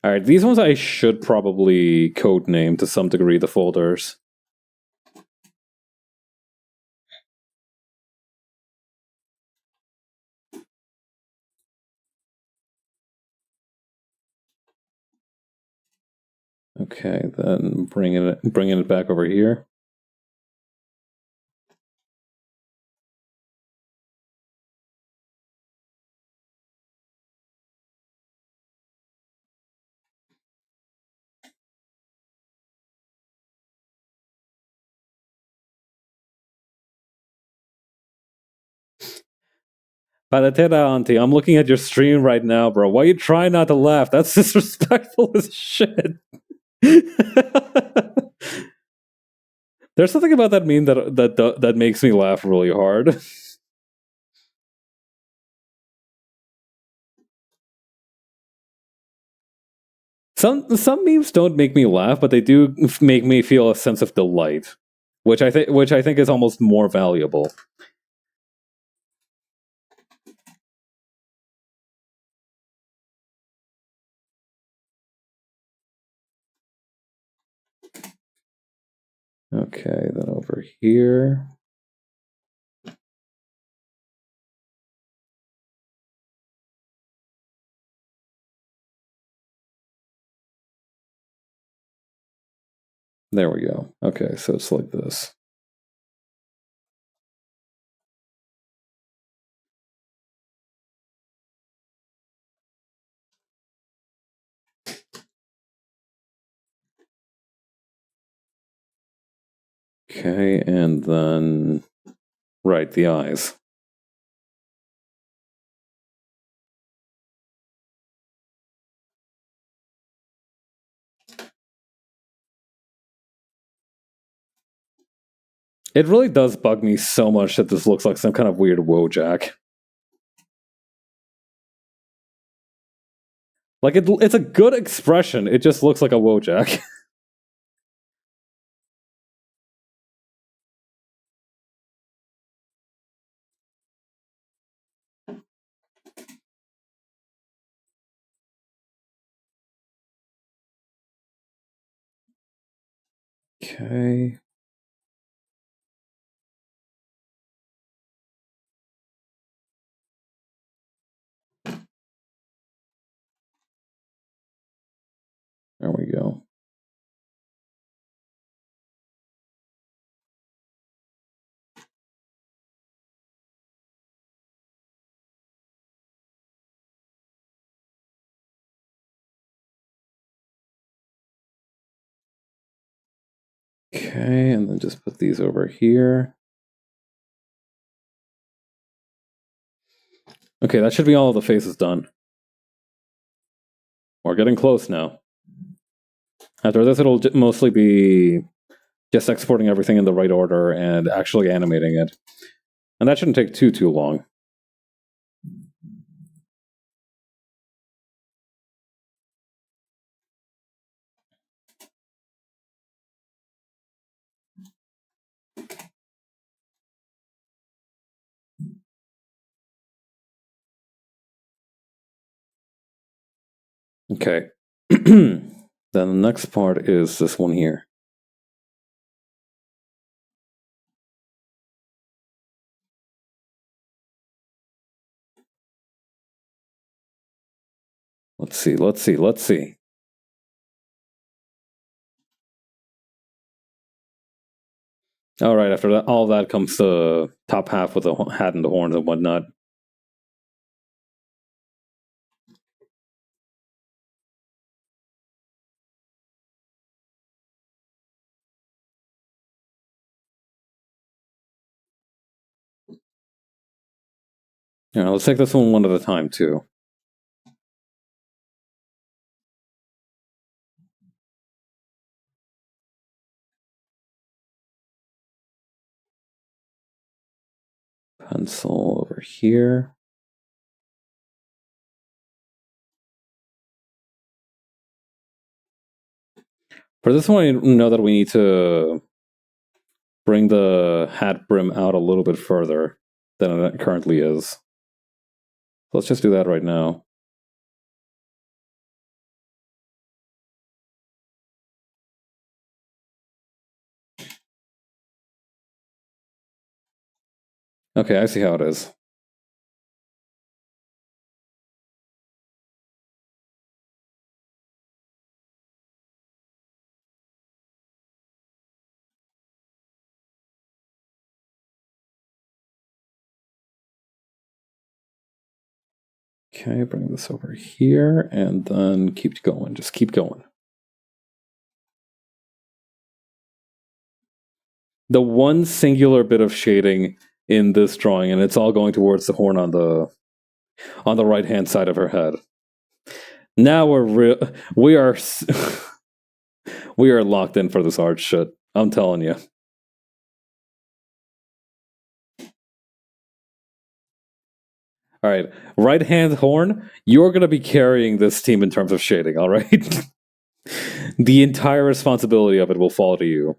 All right, these ones I should probably codename to some degree the folders. Okay, then bringing it back over here. Paletera, auntie, I'm looking at your stream right now, bro. Why are you trying not to laugh? That's disrespectful as shit. There's something about that meme that makes me laugh really hard. Some memes don't make me laugh, but they do make me feel a sense of delight, which I think is almost more valuable. Okay, then over here. There we go. Okay, so it's like this. Okay, and then right, the eyes. It really does bug me so much that this looks like some kind of weird Wojak. Like, it's a good expression, it just looks like a Wojak. Okay. There we go. Okay, and then just put these over here. Okay, that should be all of the faces done. We're getting close now. After this, it'll mostly be just exporting everything in the right order and actually animating it. And that shouldn't take too long. Okay. Then the next part is this one here. Let's see. All right, after that, all that comes the top half with the hat and the horns and whatnot. Yeah, let's take this one at a time, too. Pencil over here. For this one, I know that we need to bring the hat brim out a little bit further than it currently is. Let's just do that right now. Okay, I see how it is. Okay, bring this over here, and then keep going. Just keep going. The one singular bit of shading in this drawing, and it's all going towards the horn on the right-hand side of her head. Now we are we are locked in for this art shit. I'm telling you. All right, right-hand horn, you're going to be carrying this team in terms of shading, all right? The entire responsibility of it will fall to you.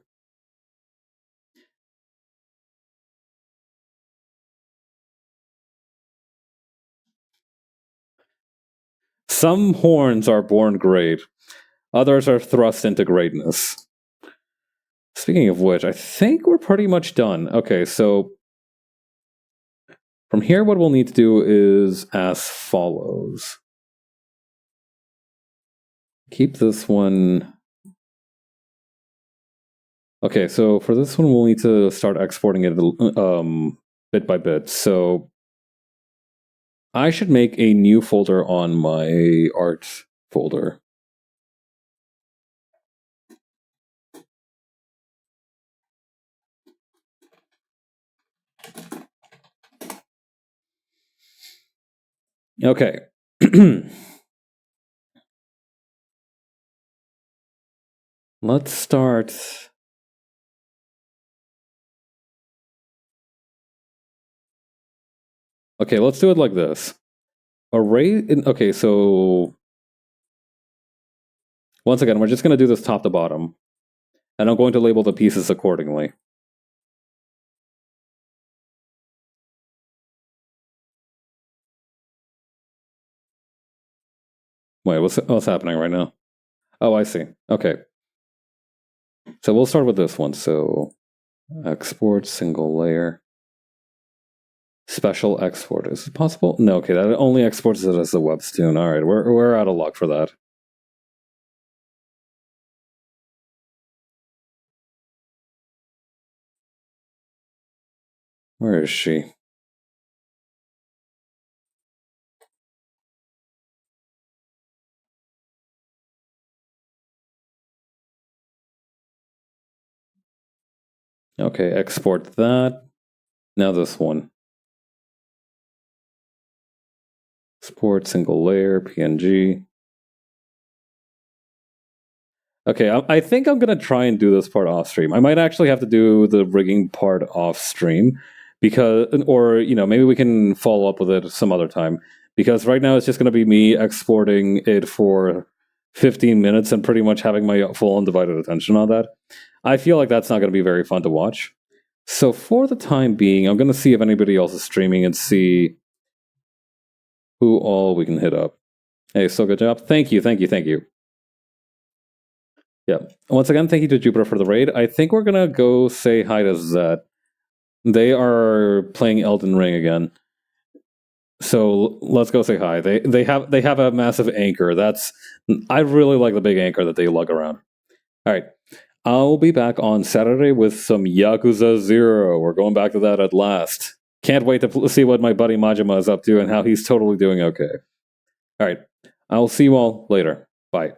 Some horns are born great. Others are thrust into greatness. Speaking of which, I think we're pretty much done. Okay, so from here, what we'll need to do is as follows. Keep this one. Okay, so for this one, we'll need to start exporting it bit by bit. So I should make a new folder on my art folder. Okay. Let's start. Okay, let's do it like this. Okay, so once again, we're just going to do this top to bottom. And I'm going to label the pieces accordingly. Wait, what's happening right now? Oh, I see. Okay. So we'll start with this one. So export single layer. Special export. Is it possible? No, okay, that only exports it as a webtoon. Alright, we're out of luck for that. Where is she? Okay, export that. Now this one. Export single layer, PNG. Okay, I think I'm going to try and do this part off stream. I might actually have to do the rigging part off stream because, or, maybe we can follow up with it some other time because right now it's just going to be me exporting it for 15 minutes and pretty much having my full undivided attention on that. I feel like that's not going to be very fun to watch. So for the time being, I'm going to see if anybody else is streaming and see who all we can hit up. Hey, so good job. Thank you. Yeah. Once again, thank you to Jupiter for the raid. I think we're gonna go say hi to Zet. They are playing Elden Ring again. So let's go say hi. They have a massive anchor. I really like the big anchor that they lug around. All right. I'll be back on Saturday with some Yakuza 0. We're going back to that at last. Can't wait to see what my buddy Majima is up to and how he's totally doing okay. All right. I'll see you all later. Bye.